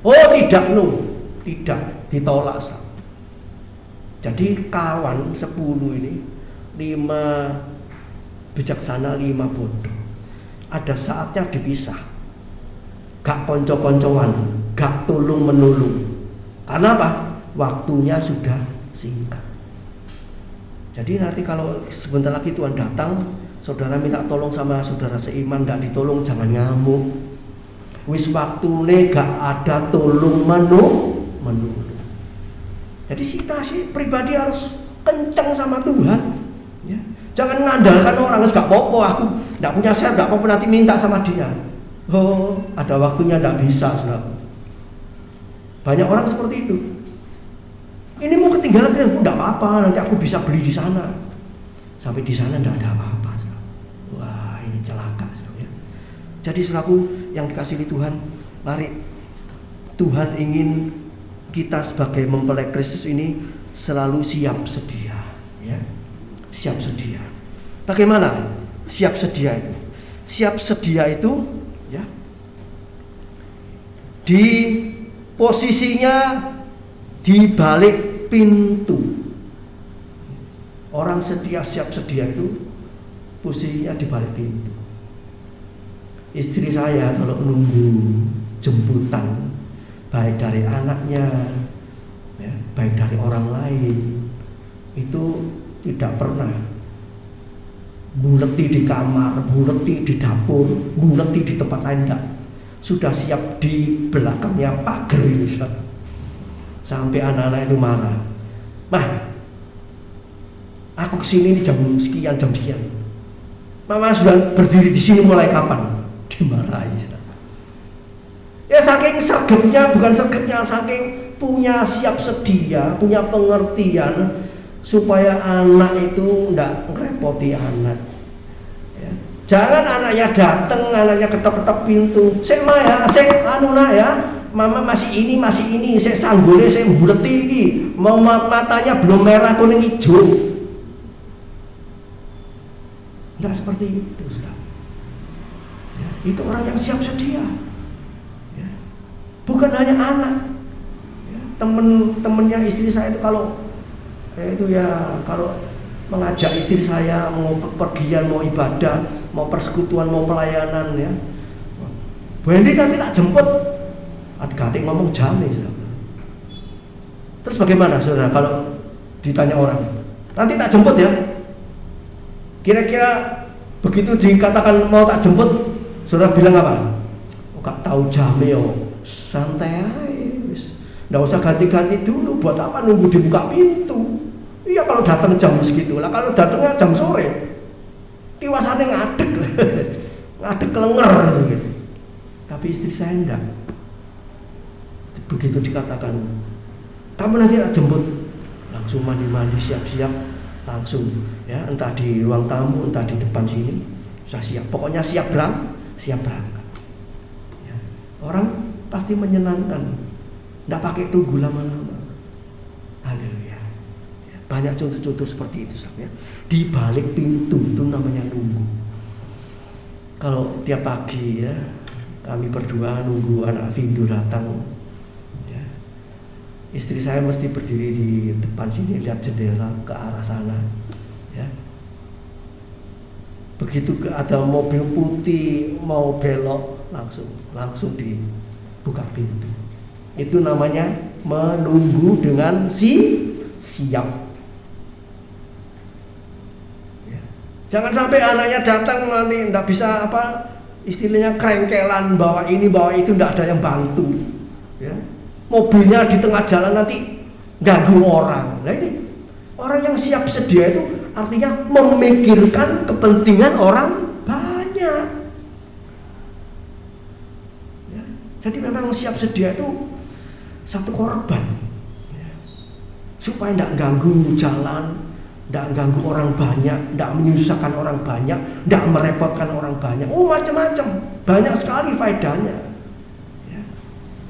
Oh tidak, ditolak. Jadi kawan 10 ini, 5 bijaksana, 5 bodoh. Ada saatnya dipisah, gak konco-koncoan, gak tulung-menulung. Karena apa? Waktunya sudah singkat. Jadi nanti kalau sebentar lagi Tuhan datang, saudara minta tolong sama saudara seiman, gak ditolong jangan ngamuk. Wis waktune gak ada tolong menulung. Jadi kita sih pribadi harus kencang sama Tuhan ya. Jangan mengandalkan orang, gak apa-apa aku gak punya share, gak apa-apa nanti minta sama dia. Oh, ada waktunya gak bisa, saudara. Banyak orang seperti itu. Ini mau ketinggalan, enggak apa-apa, nanti aku bisa beli di sana. Sampai di sana enggak ada apa-apa. Wah, ini celaka, ya. Jadi saudaraku yang dikasihi Tuhan, mari Tuhan ingin kita sebagai mempelai Kristus ini selalu siap sedia, ya. Siap sedia. Bagaimana siap sedia itu? Siap sedia itu, ya, di posisinya di balik pintu. Orang siap sedia itu posisinya di balik pintu. Istri saya kalau nunggu jemputan, baik dari anaknya, ya, baik dari orang lain, itu tidak pernah buleti di kamar, buleti di dapur, buleti di tempat lain, enggak. Sudah siap di belakangnya pagar ini, sampai anak-anak itu marah. Mah, aku kesini jam sekian. Mama sudah berdiri di sini mulai kapan? Dimarahi. Ya saking sergapnya, bukan sergapnya, saking punya siap sedia, punya pengertian supaya anak itu tidak merepoti anak. Ya. Jangan anaknya datang, anaknya ketok-ketok pintu. Sek ma ya, sek anu nak ya. Mama masih ini, saya sanggulnya, saya buleti ini. Mau matanya belum merah, kuning, hijau. Enggak seperti itu, saudara. Ya, itu orang yang siap sedia. Ya. Bukan hanya anak. Ya, temennya istri saya itu kalau Itu ya kalau mengajak istri saya mau pergian, mau ibadah, mau persekutuan, mau pelayanan ya. Bu Hendy nanti tak jemput. Adik-adik ngomong jamin. Terus bagaimana saudara kalau ditanya orang? Nanti tak jemput ya. Kira-kira begitu dikatakan mau tak jemput, saudara bilang apa? Oh, gak tahu jamnya yo. Santai aja. Nggak usah ganti-ganti dulu. Buat apa nunggu dibuka pintu? Iya kalau datang jam segitu lah. Kalau datangnya jam sore, kiwasannya ngadek, ngadek kelenger gitu. Tapi istri saya enggak. Begitu dikatakan, kamu nanti tak jemput, langsung mandi-mandi, siap-siap, langsung ya, entah di ruang tamu, entah di depan sini, sudah siap. Pokoknya siap berangkat. Ya. Orang pasti menyenangkan, enggak pakai tunggu lama-lama. Haleluya. Banyak contoh-contoh seperti itu ya. Di balik pintu itu namanya nunggu. Kalau tiap pagi ya kami berdua nunggu anak Vindo datang ya. Istri saya mesti berdiri di depan sini lihat jendela ke arah sana ya. Begitu ada mobil putih mau belok langsung dibuka pintu. Itu namanya menunggu dengan siap. Jangan sampai anaknya datang nanti tidak bisa istilahnya kerengkelan bawa ini bawa itu, tidak ada yang bantu ya. Mobilnya di tengah jalan nanti ganggu orang. Nah ini orang yang siap sedia itu artinya memikirkan kepentingan orang banyak ya. Jadi memang siap sedia itu satu korban ya. Supaya tidak ganggu jalan, tidak ganggu orang banyak, tidak menyusahkan orang banyak, tidak merepotkan orang banyak. Oh macam-macam, banyak sekali faedahnya ya.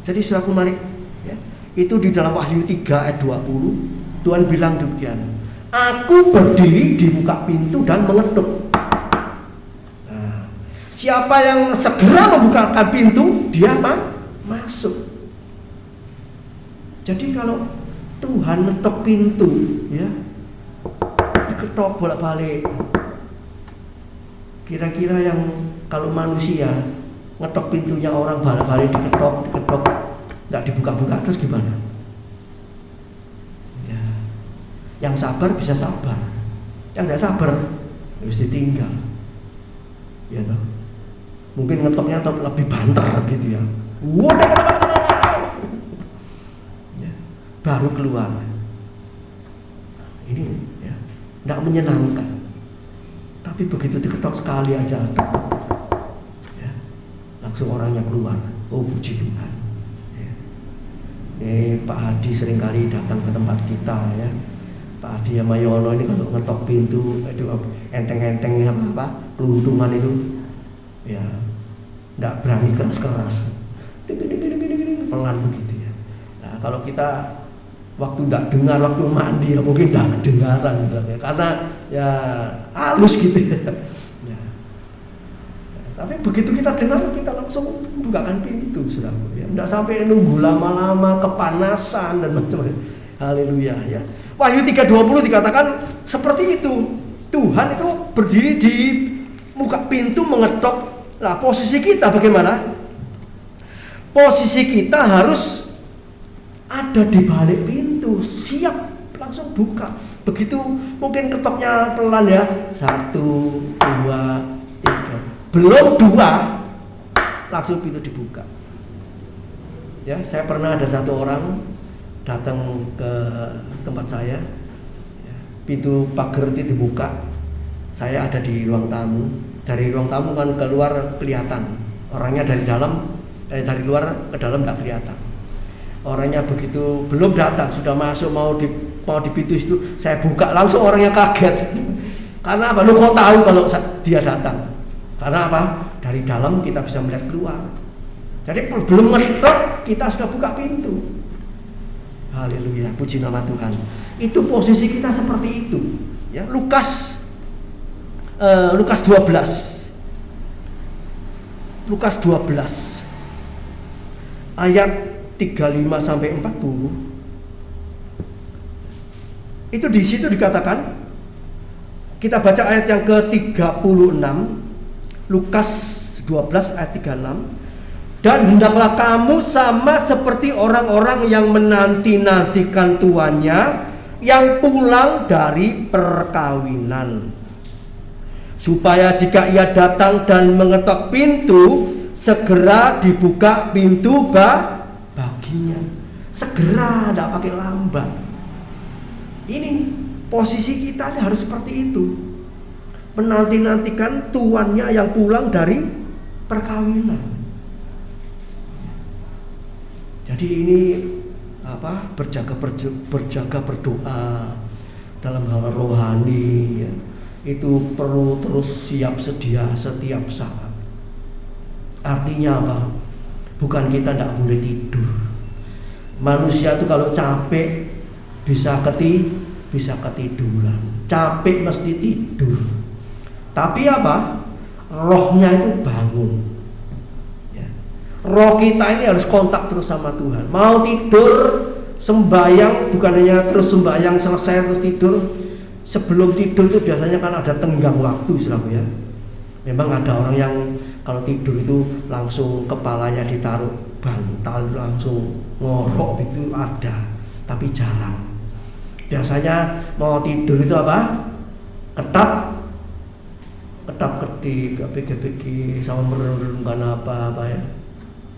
Jadi saudaraku mari ya, itu di dalam Wahyu 3 ayat 20 Tuhan bilang demikian, aku berdiri di muka pintu dan mengetuk. Nah, siapa yang segera membukakan pintu, dia masuk. Jadi kalau Tuhan ngetok pintu ya, diketok bolak-balik. Kira-kira yang kalau manusia ngetok pintunya orang bolak-balik diketok, nggak dibuka-buka terus gimana? Ya. Yang sabar bisa sabar, yang nggak sabar harus ditinggal. Ya toh. Mungkin ngetoknya lebih banter gitu ya. Ya. Baru keluar. Ini ya, tidak menyenangkan. Tapi begitu diketok sekali aja, ya, langsung orangnya keluar. Oh puji Tuhan. Ya. Pak Hadi seringkali datang ke tempat kita ya. Pak Hadi sama Yono ini kalau ngetok pintu, itu enteng-enteng apa keluntungan itu, ya, tidak berani keras-keras, pelan begitu ya. Nah, kalau kita waktu tidak dengar, waktu mandi ya mungkin tidak kedengaran ya, karena ya halus gitu ya. Ya. Tapi begitu kita dengar kita langsung bukakan pintu saudara ya. Tidak sampai nunggu lama-lama kepanasan dan macam-macam. Haleluya ya. Wahyu 3:20 dikatakan seperti itu. Tuhan itu berdiri di muka pintu mengetok. Nah posisi kita bagaimana? Posisi kita harus ada di balik pintu, siap langsung buka. Begitu mungkin ketoknya pelan ya, 1, 2, 3, belum 2 langsung pintu dibuka. Ya, saya pernah ada satu orang datang ke tempat saya, ya, pintu pagar itu dibuka. Saya ada di ruang tamu. Dari ruang tamu kan keluar kelihatan orangnya, dari dalam, dari luar ke dalam nggak kelihatan. Orangnya begitu belum datang sudah masuk mau di pintu itu saya buka langsung orangnya kaget. Karena apa? Lu kok tahu kalau dia datang? Karena apa? Dari dalam kita bisa melihat keluar. Jadi belum ngetok kita sudah buka pintu. Haleluya, puji nama Tuhan. Itu posisi kita seperti itu. Ya, Lukas 12. Lukas 12 ayat 35 sampai 40. Itu di situ dikatakan, kita baca ayat yang ke-36, Lukas 12 ayat 36. Dan hendaklah kamu sama seperti orang-orang yang menanti-nantikan tuannya yang pulang dari perkawinan, supaya jika ia datang dan mengetok pintu, segera dibuka pintu baginya. Segera, tidak pakai lambat. Ini posisi kita ini harus seperti itu, menanti-nantikan tuannya yang pulang dari perkawinan. Jadi ini berjaga berdoa dalam hal rohani ya, itu perlu terus siap sedia setiap saat. Artinya apa? Bukan kita tidak boleh tidur. Manusia itu kalau capek bisa ketiduran, capek mesti tidur. Tapi apa? Rohnya itu bangun. Ya. Roh kita ini harus kontak terus sama Tuhan. Mau tidur, sembahyang, bukan hanya terus sembahyang selesai terus tidur. Sebelum tidur itu biasanya kan ada tenggang waktu, saudara ya. Memang ada orang yang kalau tidur itu langsung kepalanya ditaruh bantal, langsung ngorok, itu ada, tapi jarang. Biasanya mau tidur itu apa? Ketap-ketip, pegi-pegi sama merenungkan apa ya.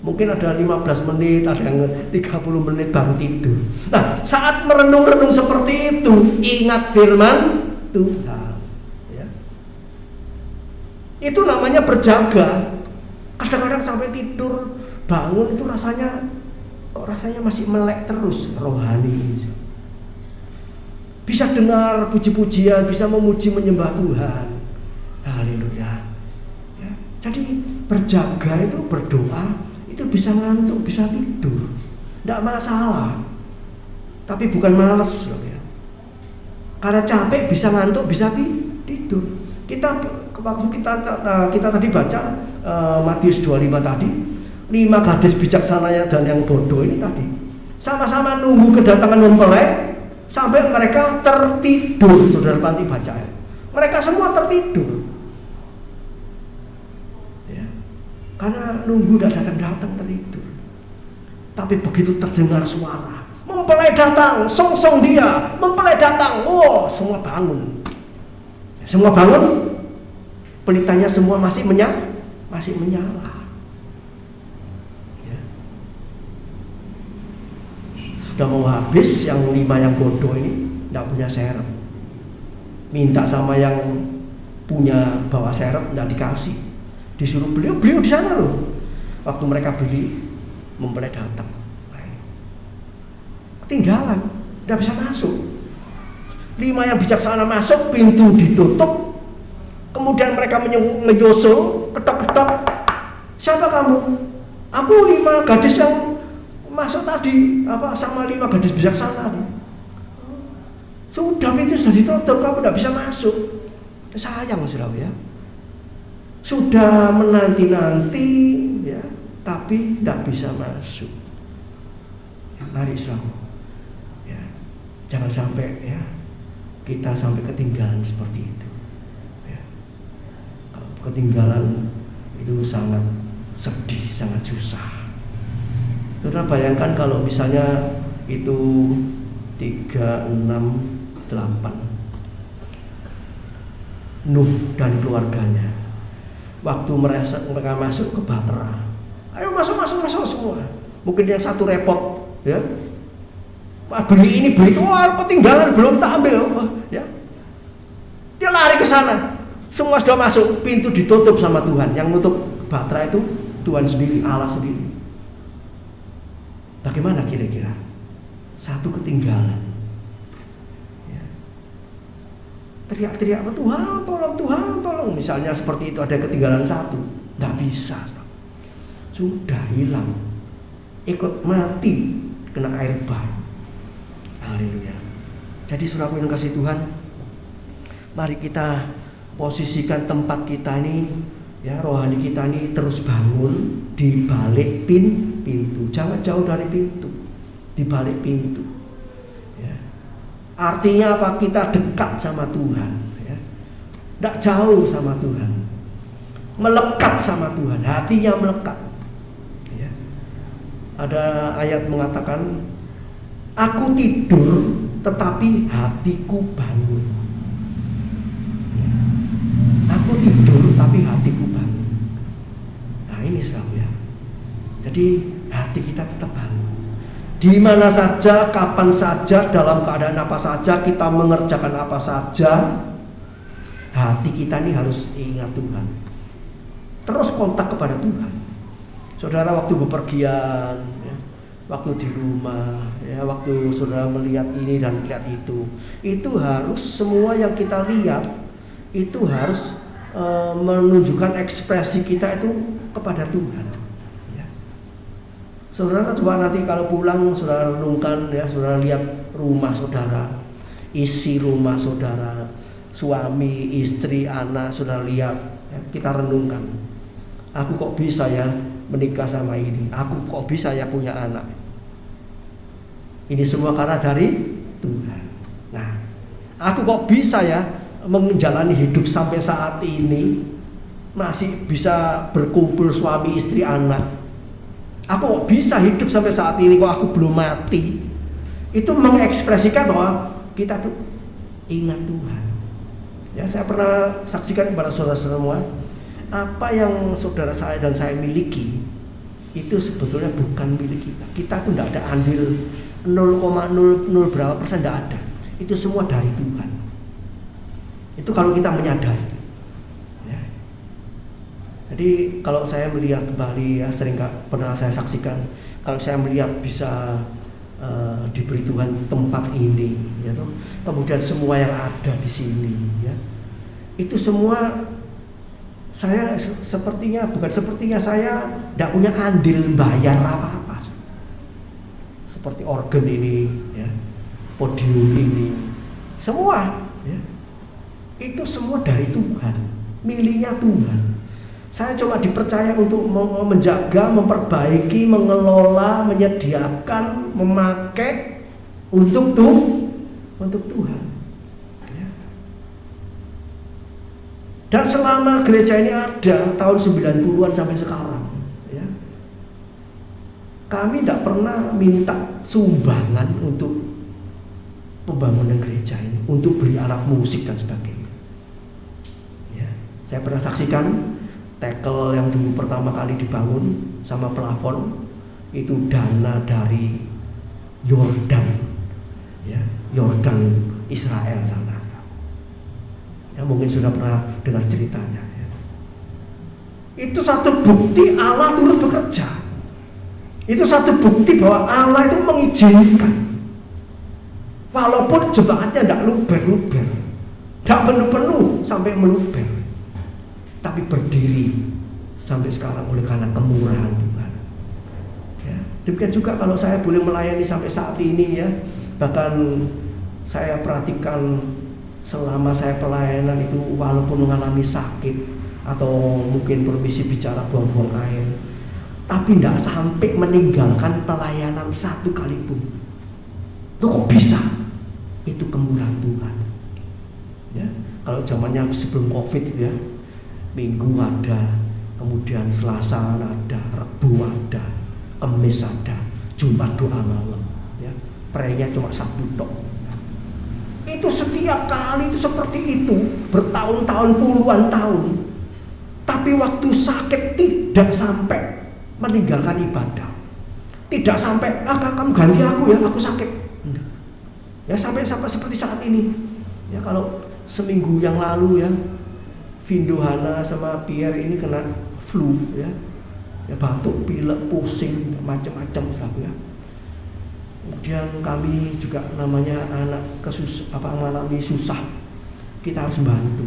Mungkin ada 15 menit, ada yang 30 menit baru tidur. Nah, saat merenung-renung seperti itu, ingat firman Tuhan. Ya. Itu namanya berjaga. Kadang-kadang sampai tidur, bangun itu rasanya masih melek terus rohani. Bisa dengar puji-pujian, bisa memuji menyembah Tuhan. Haleluya. Ya. Jadi berjaga itu berdoa, itu bisa ngantuk, bisa tidur, tidak masalah. Tapi bukan malas, ya. Karena capek bisa ngantuk, bisa tidur. Waktu kita tadi baca Matius 25 tadi, 5 gadis bijaksana dan yang bodoh ini tadi sama-sama nunggu kedatangan mempelai sampai mereka tertidur. Saudara Panti baca ya. Mereka semua tertidur. Ya. Karena nunggu tidak datang-datang, tertidur. Tapi begitu terdengar suara, mempelai datang, song-song dia, mempelai datang, semua bangun. Semua bangun, pelitanya semua masih menyala. Ya. Sudah mau habis, yang 5 yang bodoh ini tidak punya serep. Minta sama yang punya bawa serep, tidak dikasih. Disuruh beliau di sana loh. Waktu mereka beli, mempelai datang. Ketinggalan, tidak bisa masuk. 5 yang bijaksana masuk, pintu ditutup. Kemudian mereka menyusul, ketok-ketok. Siapa kamu? Aku 5 gadis yang masuk tadi, sama 5 gadis bijaksana tadi. Sudah, pintu sudah ditutup, kamu tidak bisa masuk. Sayang, saudara ya. Sudah menanti-nanti, ya, tapi tidak bisa masuk. Ya, mari saudara, ya, jangan sampai ya kita sampai ketinggalan seperti itu. Ya. Kalau ketinggalan itu sangat sedih, sangat susah. Saudara bayangkan kalau misalnya itu 3, 6, 8 Nuh dan keluarganya, waktu mereka masuk ke Bahtera, ayo masuk semua. Mungkin yang satu repot, ya, beli ini beli itu, ketinggalan belum tak ambil, ya. Dia lari ke sana, semua sudah masuk, pintu ditutup sama Tuhan. Yang nutup Bahtera itu Tuhan sendiri, Allah sendiri. Bagaimana kira-kira? Satu ketinggalan. Teriak-teriak, Tuhan tolong. Misalnya seperti itu, ada ketinggalan satu, nggak bisa, sudah hilang, ikut mati kena air bah. Haleluya. Jadi saudaraku yang kasih Tuhan, mari kita posisikan tempat kita ini, ya, rohani kita ini terus bangun di balik pintu, jangan jauh dari pintu, di balik pintu. Ya. Artinya apa? Kita dekat sama Tuhan, ya. Tidak jauh sama Tuhan, melekat sama Tuhan, hatinya melekat, ya. Ada ayat mengatakan, aku tidur tetapi hatiku bangun. Aku tidur tapi hatiku bangun. Nah ini selalu ya. Jadi hati kita tetap bangun. Di mana saja, kapan saja, dalam keadaan apa saja, kita mengerjakan apa saja, hati kita ini harus ingat Tuhan. Terus kontak kepada Tuhan. Saudara waktu bepergian, ya, waktu di rumah, ya, waktu saudara melihat ini dan melihat itu harus semua yang kita lihat itu harus menunjukkan ekspresi kita itu kepada Tuhan. Saudara coba nanti kalau pulang saudara renungkan, ya, saudara lihat rumah saudara, isi rumah saudara, suami, istri, anak, saudara lihat, ya, kita renungkan. Aku kok bisa ya menikah sama ini? Aku kok bisa ya punya anak? Ini semua karena dari Tuhan. Nah, aku kok bisa ya menjalani hidup sampai saat ini, masih bisa berkumpul suami, istri, anak. Aku kok bisa hidup sampai saat ini, kok aku belum mati. Itu mengekspresikan bahwa kita tuh ingat Tuhan. Ya, saya pernah saksikan kepada saudara semua, apa yang saudara saya dan saya miliki itu sebetulnya bukan milik kita. Kita tuh tidak ada andil 0,00 berapa persen, tidak ada. Itu semua dari Tuhan. Itu kalau kita menyadari. Jadi kalau saya melihat kembali, ya, sering pernah saya saksikan, kalau saya melihat bisa diberi Tuhan tempat ini, ya, toh, kemudian semua yang ada di sini, ya, itu semua saya sepertinya saya tidak punya andil bayar apa-apa, seperti organ ini, ya, podium ini, semua, ya, itu semua dari Tuhan, miliknya Tuhan. Saya cuma dipercaya untuk menjaga, memperbaiki, mengelola, menyediakan, memakai untuk Tuhan. Ya. Dan selama gereja ini ada tahun 90-an sampai sekarang, ya, kami tidak pernah minta sumbangan untuk pembangunan gereja ini, untuk beli alat musik dan sebagainya. Ya. Saya pernah saksikan tekel yang dulu pertama kali dibangun sama plafon itu dana dari Yordan, ya, Yordan Israel sana. Ya, mungkin sudah pernah dengar ceritanya. Ya. Itu satu bukti Allah turut bekerja. Itu satu bukti bahwa Allah itu mengizinkan, walaupun jemaatnya tidak luber-luber, tidak penuh-penuh sampai meluber, tapi berdiri sampai sekarang oleh karena kemurahan Tuhan. Ya, demikian juga kalau saya boleh melayani sampai saat ini, ya, bahkan saya perhatikan selama saya pelayanan itu, walaupun mengalami sakit atau mungkin permisi bicara buang-buang air, tapi tidak sampai meninggalkan pelayanan satu kali pun. Itu kok bisa? Itu kemurahan Tuhan. Ya, kalau zamannya sebelum COVID, ya, Minggu ada, kemudian Selasa ada, Rabu ada, Kamis ada, Jumat doa malam, ya, praynya cuma Sabtu tok. Itu setiap kali itu seperti itu, bertahun-tahun, puluhan tahun. Tapi waktu sakit tidak sampai meninggalkan ibadah, tidak sampai kamu ganti aku ya, aku sakit. Ya, sampai seperti saat ini. Ya, kalau seminggu yang lalu, ya, Vindo, Hana sama Pierre ini kena flu, ya, batuk, pilek, pusing, macam-macam, ya. Kemudian kami juga namanya anak mengalami susah, kita harus bantu.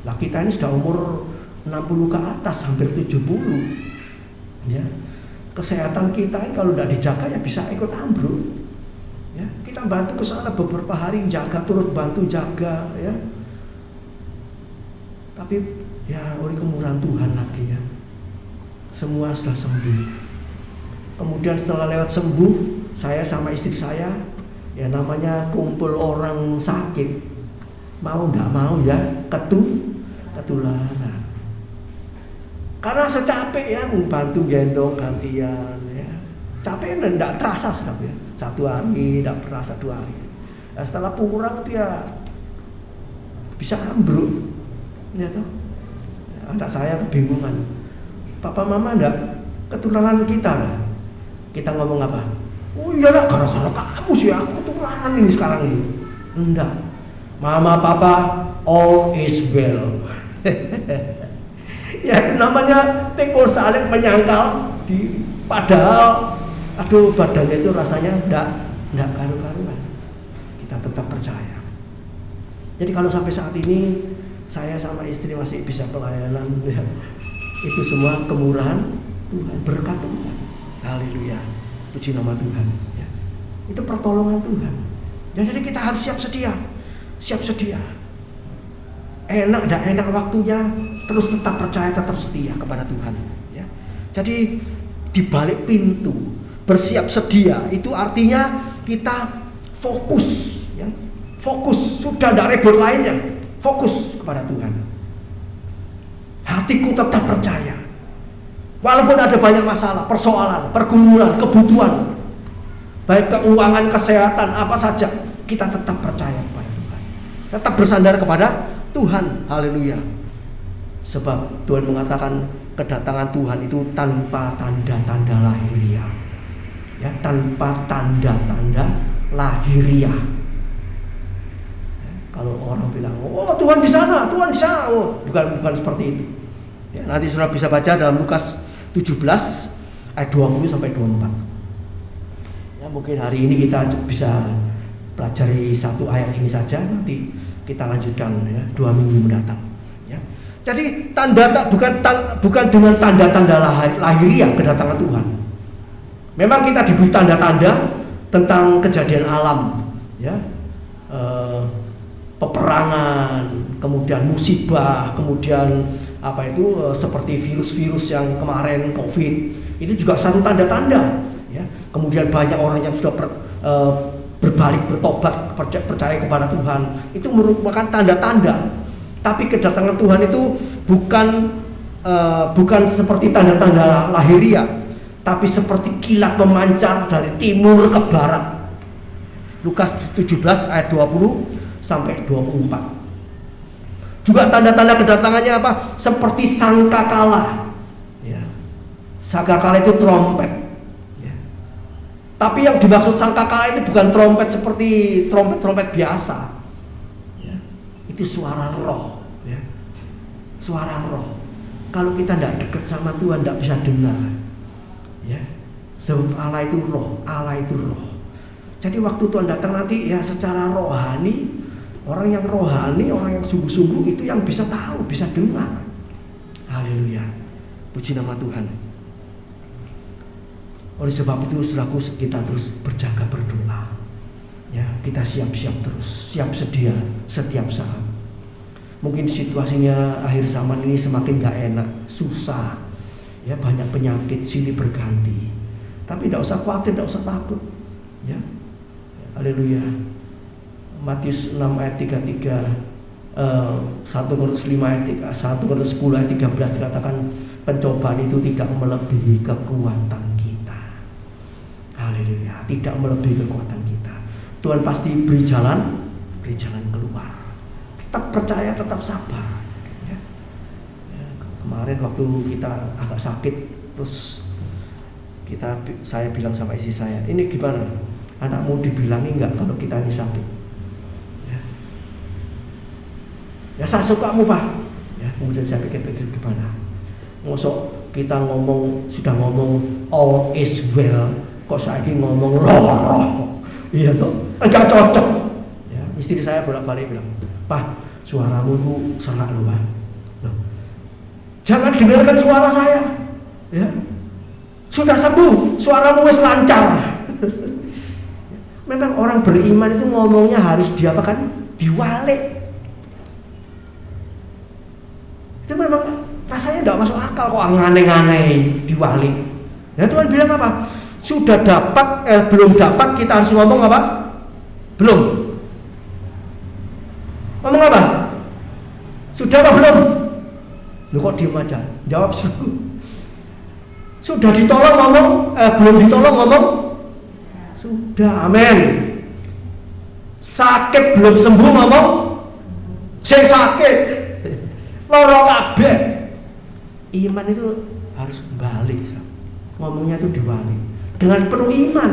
Lah kita ini sudah umur 60 ke atas, hampir 70, ya. Kesehatan kita ini kalau tidak dijaga ya bisa ikut ambruk. Ya, kita bantu ke sana beberapa hari, jaga, turut bantu jaga, ya. Tapi ya oleh kemurahan Tuhan lagi, ya, semua sudah sembuh. Kemudian setelah lewat sembuh, saya sama istri saya Ya namanya kumpul orang sakit, mau nggak mau ya ketularan. Karena secapek ya membantu gendong gantian ya. Capek enggak terasa sedap ya. 1 hari enggak terasa 2 hari. Nah, setelah kurang itu ya bisa ambruk. Ya toh. Anak saya kebingungan. Papa mama enggak ketularan kita lah. Kita ngomong apa? Oh iya lah, gara-gara kamu sih aku ketularan ini sekarang ini. Enggak. Mama papa all is well. Ya itu namanya tekor salib menyangkal di padahal aduh badannya itu rasanya enggak karu-karuan. Kita tetap percaya. Jadi kalau sampai saat ini saya sama istri masih bisa pelayanan ya, itu semua kemurahan Tuhan, berkat Tuhan. Haleluya. Puji nama Tuhan ya. Itu pertolongan Tuhan. Ya, jadi kita harus siap sedia. Enak dan enak waktunya, terus tetap percaya, tetap setia kepada Tuhan ya. Jadi di balik pintu bersiap sedia itu artinya kita fokus ya. Fokus, sudah tidak rebut lainnya, fokus kepada Tuhan. Hatiku tetap percaya walaupun ada banyak masalah, persoalan, pergumulan, kebutuhan, baik keuangan, kesehatan, apa saja, kita tetap percaya kepada Tuhan, tetap bersandar kepada Tuhan. Haleluya. Sebab Tuhan mengatakan kedatangan Tuhan itu tanpa tanda-tanda lahiriah. Ya, tanpa tanda-tanda lahiriah. Ya, kalau orang bilang, "Oh, Tuhan di sana." Oh, bukan seperti itu. Ya, nanti Saudara bisa baca dalam Lukas 17 ayat 20 sampai 24. Ya, mungkin hari ini kita bisa pelajari 1 ayat ini saja, nanti kita lanjutkan ya 2 minggu mendatang ya. Jadi bukan dengan tanda-tanda lahiriah kedatangan Tuhan. Memang kita diberi tanda-tanda tentang kejadian alam ya, peperangan, kemudian musibah, kemudian seperti virus-virus yang kemarin COVID, itu juga satu tanda-tanda ya. Kemudian banyak orang yang sudah berbalik, bertobat, percaya kepada Tuhan, itu merupakan tanda-tanda. Tapi kedatangan Tuhan itu bukan seperti tanda-tanda lahiriah, tapi seperti kilat memancar dari timur ke barat. Lukas 17 ayat 20 sampai 24. Juga tanda-tanda kedatangannya apa? Seperti sangkakala. Ya. Sangkakala itu trompet. Tapi yang dimaksud sangkakala itu bukan trompet seperti trompet biasa ya. Itu suara roh ya. Suara roh. Kalau kita tidak dekat sama Tuhan tidak bisa dengar ya. Sebab Allah itu roh. Jadi waktu Tuhan datang nanti ya secara rohani, orang yang rohani, orang yang sungguh-sungguh itu yang bisa tahu, bisa dengar. Haleluya. Puji nama Tuhan. Oleh sebab itu saudaraku, kita terus berjaga berdoa ya, kita siap-siap terus, siap sedia setiap saat. Mungkin situasinya akhir zaman ini semakin gak enak, susah ya, banyak penyakit silih berganti. Tapi tidak usah khawatir, tidak usah takut ya. Haleluya. Matius 6 ayat 33, 1 Korintus 5 ayat 3, 1 Korintus 10 ayat 13 dikatakan pencobaan itu tidak melebihi kekuatan kita. Haleluya, tidak melebihi kekuatan kita. Tuhan pasti beri jalan keluar. Tetap percaya, tetap sabar ya. Kemarin waktu kita agak sakit, terus saya bilang sama istri saya, ini gimana? Anakmu dibilangi enggak kalau kita ini sakit? Ya saya sukamu Pak. Ya, kemudian saya pikir-pikir gimana? Mosok kita sudah ngomong all is well, kok saya ini ngomong roh. Iya toh? Enggak cocok. Ya, istri saya bolak-balik bilang, "Pak, suaramu itu serak loh, Pak." Loh, jangan dengarkan suara saya. Ya. Sudah sembuh, suaramu wis lancar. Memang orang beriman itu ngomongnya harus diapakan? Diwalik. Itu memang rasanya tidak masuk akal kok aneh-aneh diwalik. Ya Tuhan bilang apa? Sudah dapat, belum dapat kita harus ngomong apa? Belum? Ngomong apa? Sudah apa belum? Lu kok diem aja? Jawab sudah ditolong ngomong? Belum ditolong ngomong? Sudah, amin. Sakit belum sembuh ngomong? Sing sakit loro kabeh. Iman itu harus balik, ngomongnya itu dibalik dengan penuh iman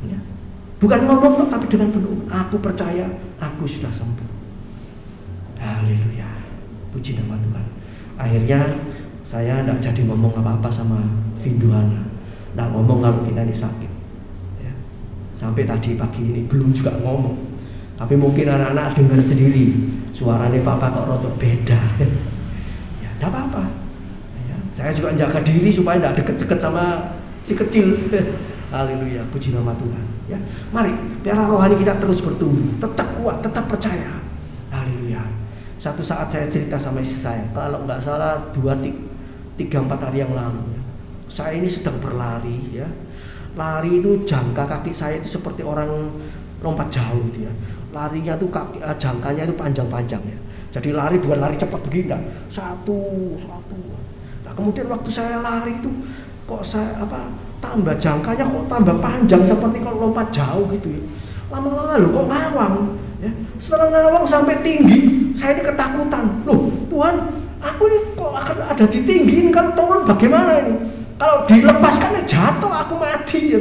ya. Bukan ngomong tapi dengan penuh, aku percaya aku sudah sembuh. Haleluya, puji nama Tuhan. Akhirnya saya tidak jadi ngomong apa-apa sama Vinduana, tidak ngomong kalau kita ini sakit ya. Sampai tadi pagi ini belum juga ngomong, tapi mungkin anak-anak dengar sendiri suaranya papa kok rotok beda. Ya tidak apa-apa ya. Saya juga jaga diri supaya tidak deket-deket sama si kecil. Haleluya, puji nama Tuhan ya. Mari biarlah rohani kita terus bertumbuh, tetap kuat, tetap percaya. Haleluya. Satu saat saya cerita sama istri saya, kalau nggak salah 3-4 hari yang lalu ya, saya ini sedang berlari ya. Lari itu jangka kaki saya itu seperti orang lompat jauh gitu ya. Larinya tuh jangkanya itu panjang-panjang ya. Jadi lari bukan lari cepat begini, satu. Nah, kemudian waktu saya lari itu kok saya tambah jangkanya kok tambah panjang seperti kalau lompat jauh gitu ya. Lama-lama loh kok ngawang ya. Setelah ngawang sampai tinggi, saya ini ketakutan. Loh Tuhan, aku ini kok akan ada di tinggi ini, kan turun bagaimana ini? Kalau dilepaskan ya jatuh, aku mati ya.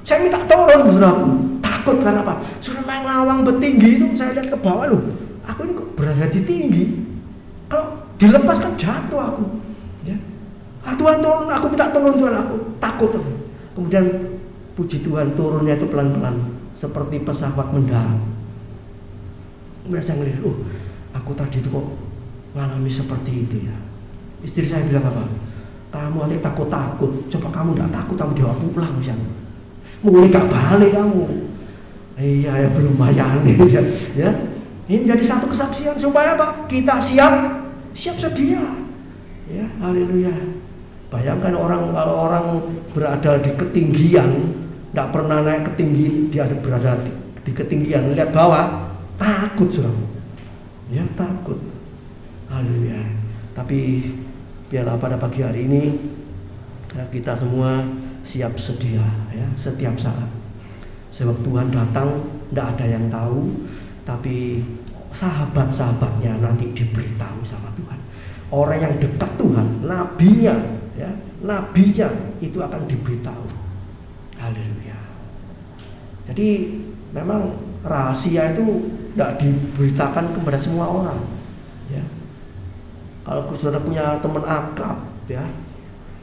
Saya minta turun, saudaraku. Takut karena apa? Sudah naik lawang bertinggi itu, saya lihat ke bawah, loh aku ini kok berada di tinggi. Kalau dilepaskan jatuh aku ya. Tuhan turun, aku minta turun Tuhan, aku takut. Kemudian puji Tuhan turunnya itu pelan-pelan seperti pesawat mendarat. Kemudian saya ngelihat, aku tadi itu kok ngalami seperti itu ya. Istri saya bilang apa? Kamu hati takut-takut, coba kamu tidak takut, kamu dibawa pulang misalnya. Mulai gak balik kamu. Iya ya belum bayar nih ya. Ini menjadi satu kesaksian supaya apa? Kita siap sedia. Ya, haleluya. Bayangkan kalau orang berada di ketinggian, tidak pernah naik ketinggian, dia berada di ketinggian, lihat bawah, takut saudara. Ya, takut. Haleluya. Tapi biarlah pada pagi hari ini kita semua siap sedia ya, setiap saat. Sebab Tuhan datang, tidak ada yang tahu, tapi sahabat-sahabatnya nanti diberitahu sama Tuhan. Orang yang dekat Tuhan, nabinya itu akan diberitahu. Haleluya. Jadi memang rahasia itu tidak diberitakan kepada semua orang ya. Kalau saudara punya teman akrab ya,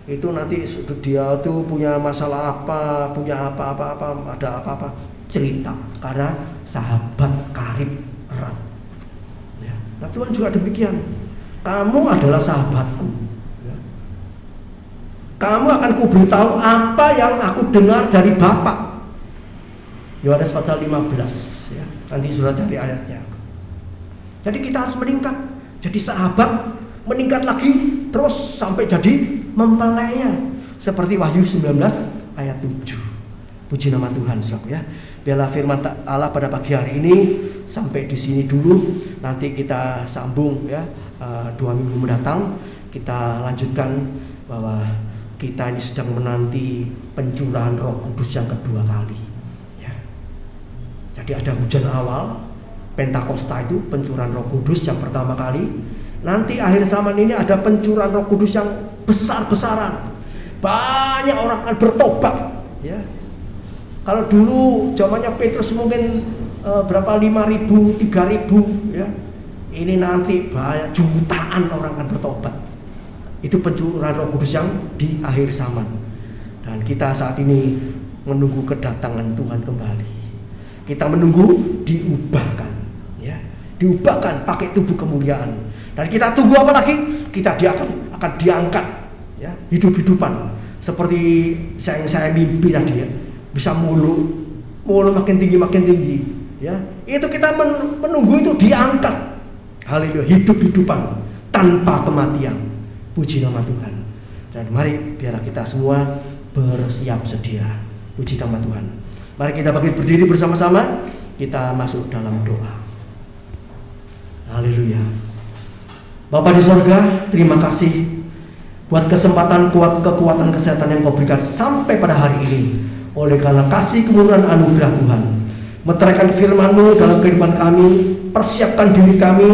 itu nanti dia tuh punya masalah apa, punya apa-apa, ada apa-apa, cerita karena sahabat karib erat ya. Nah Tuhan juga demikian, kamu adalah sahabatku ya. Kamu akan kuberitahu apa yang aku dengar dari Bapa. Yohanes pasal 15 ya. Nanti sudah cari ayatnya. Jadi kita harus meningkat, jadi sahabat, meningkat lagi terus sampai jadi mempelainya seperti Wahyu 19 ayat 7. Puji nama Tuhan saudara ya. Biarlah firman Allah pada pagi hari ini sampai di sini dulu. Nanti kita sambung ya 2 minggu mendatang. Kita lanjutkan bahwa kita ini sedang menanti pencurahan Roh Kudus yang kedua kali ya. Jadi ada hujan awal Pentakosta, itu pencurahan Roh Kudus yang pertama kali. Nanti akhir zaman ini ada pencurahan Roh Kudus yang besar-besaran. Banyak orang akan bertobat ya. Kalau dulu zamannya Petrus mungkin berapa 5.000, 3.000 ya. Ini nanti banyak jutaan orang akan bertobat. Itu pencurahan Roh Kudus yang di akhir zaman. Dan kita saat ini menunggu kedatangan Tuhan kembali. Kita menunggu diubahkan ya. Diubahkan pakai tubuh kemuliaan. Dan kita tunggu apa lagi? Dia akan diangkat ya, hidup-hidupan seperti saya mimpi tadi ya. Bisa mulu makin tinggi ya. Itu kita menunggu itu diangkat. Haleluya, hidup-hidupan tanpa kematian. Puji nama Tuhan. Dan mari biarlah kita semua bersiap sedia. Puji nama Tuhan. Mari kita berdiri bersama-sama, kita masuk dalam doa. Haleluya. Bapa di sorga, terima kasih buat kesempatan, kekuatan, kesehatan yang Kau berikan sampai pada hari ini. Oleh karena kasih kemurahan anugerah Tuhan, meteraikan firman-Mu dalam kehidupan kami, persiapkan diri kami,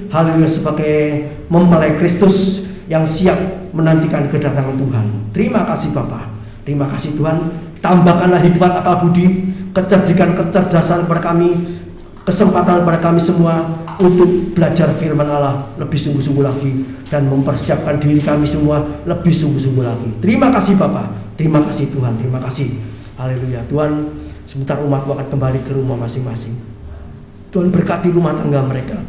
haleluya, sebagai mempelai Kristus yang siap menantikan kedatangan Tuhan. Terima kasih Bapa, terima kasih Tuhan. Tambahkanlah hikmat, akal budi, kecerdikan, kecerdasan kepada kami, kesempatan kepada kami semua untuk belajar firman Allah lebih sungguh-sungguh lagi dan mempersiapkan diri kami semua lebih sungguh-sungguh lagi. Terima kasih Bapa, terima kasih Tuhan, terima kasih. Haleluya. Tuhan, sebentar umat-Mu akan kembali ke rumah masing-masing. Tuhan, berkati rumah tangga mereka,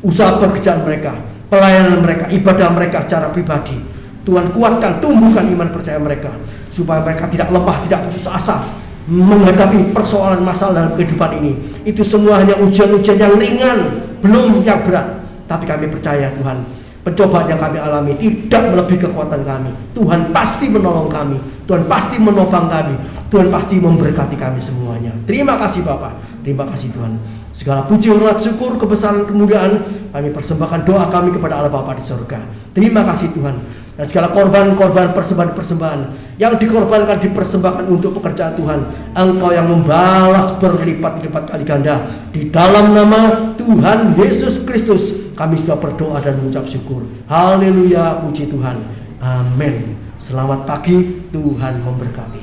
usaha pekerjaan mereka, pelayanan mereka, ibadah mereka secara pribadi. Tuhan, kuatkan, tumbuhkan iman percaya mereka, supaya mereka tidak lemah, tidak putus asa menghadapi persoalan masalah dalam kehidupan ini. Itu semua hanya ujian-ujian yang ringan, belum yang berat. Tapi kami percaya Tuhan, pencobaan yang kami alami tidak melebihi kekuatan kami. Tuhan pasti menolong kami, Tuhan pasti menopang kami, Tuhan pasti memberkati kami semuanya. Terima kasih Bapa, terima kasih Tuhan. Segala puji, hormat, syukur, kebesaran, kemuliaan kami persembahkan doa kami kepada Allah Bapa di surga. Terima kasih Tuhan. Dan segala korban-korban, persembahan-persembahan yang dikorbankan, dipersembahkan untuk pekerjaan Tuhan, Engkau yang membalas berlipat-lipat kali ganda. Di dalam nama Tuhan Yesus Kristus kami sudah berdoa dan mengucap syukur. Haleluya, puji Tuhan. Amin. Selamat pagi, Tuhan memberkati.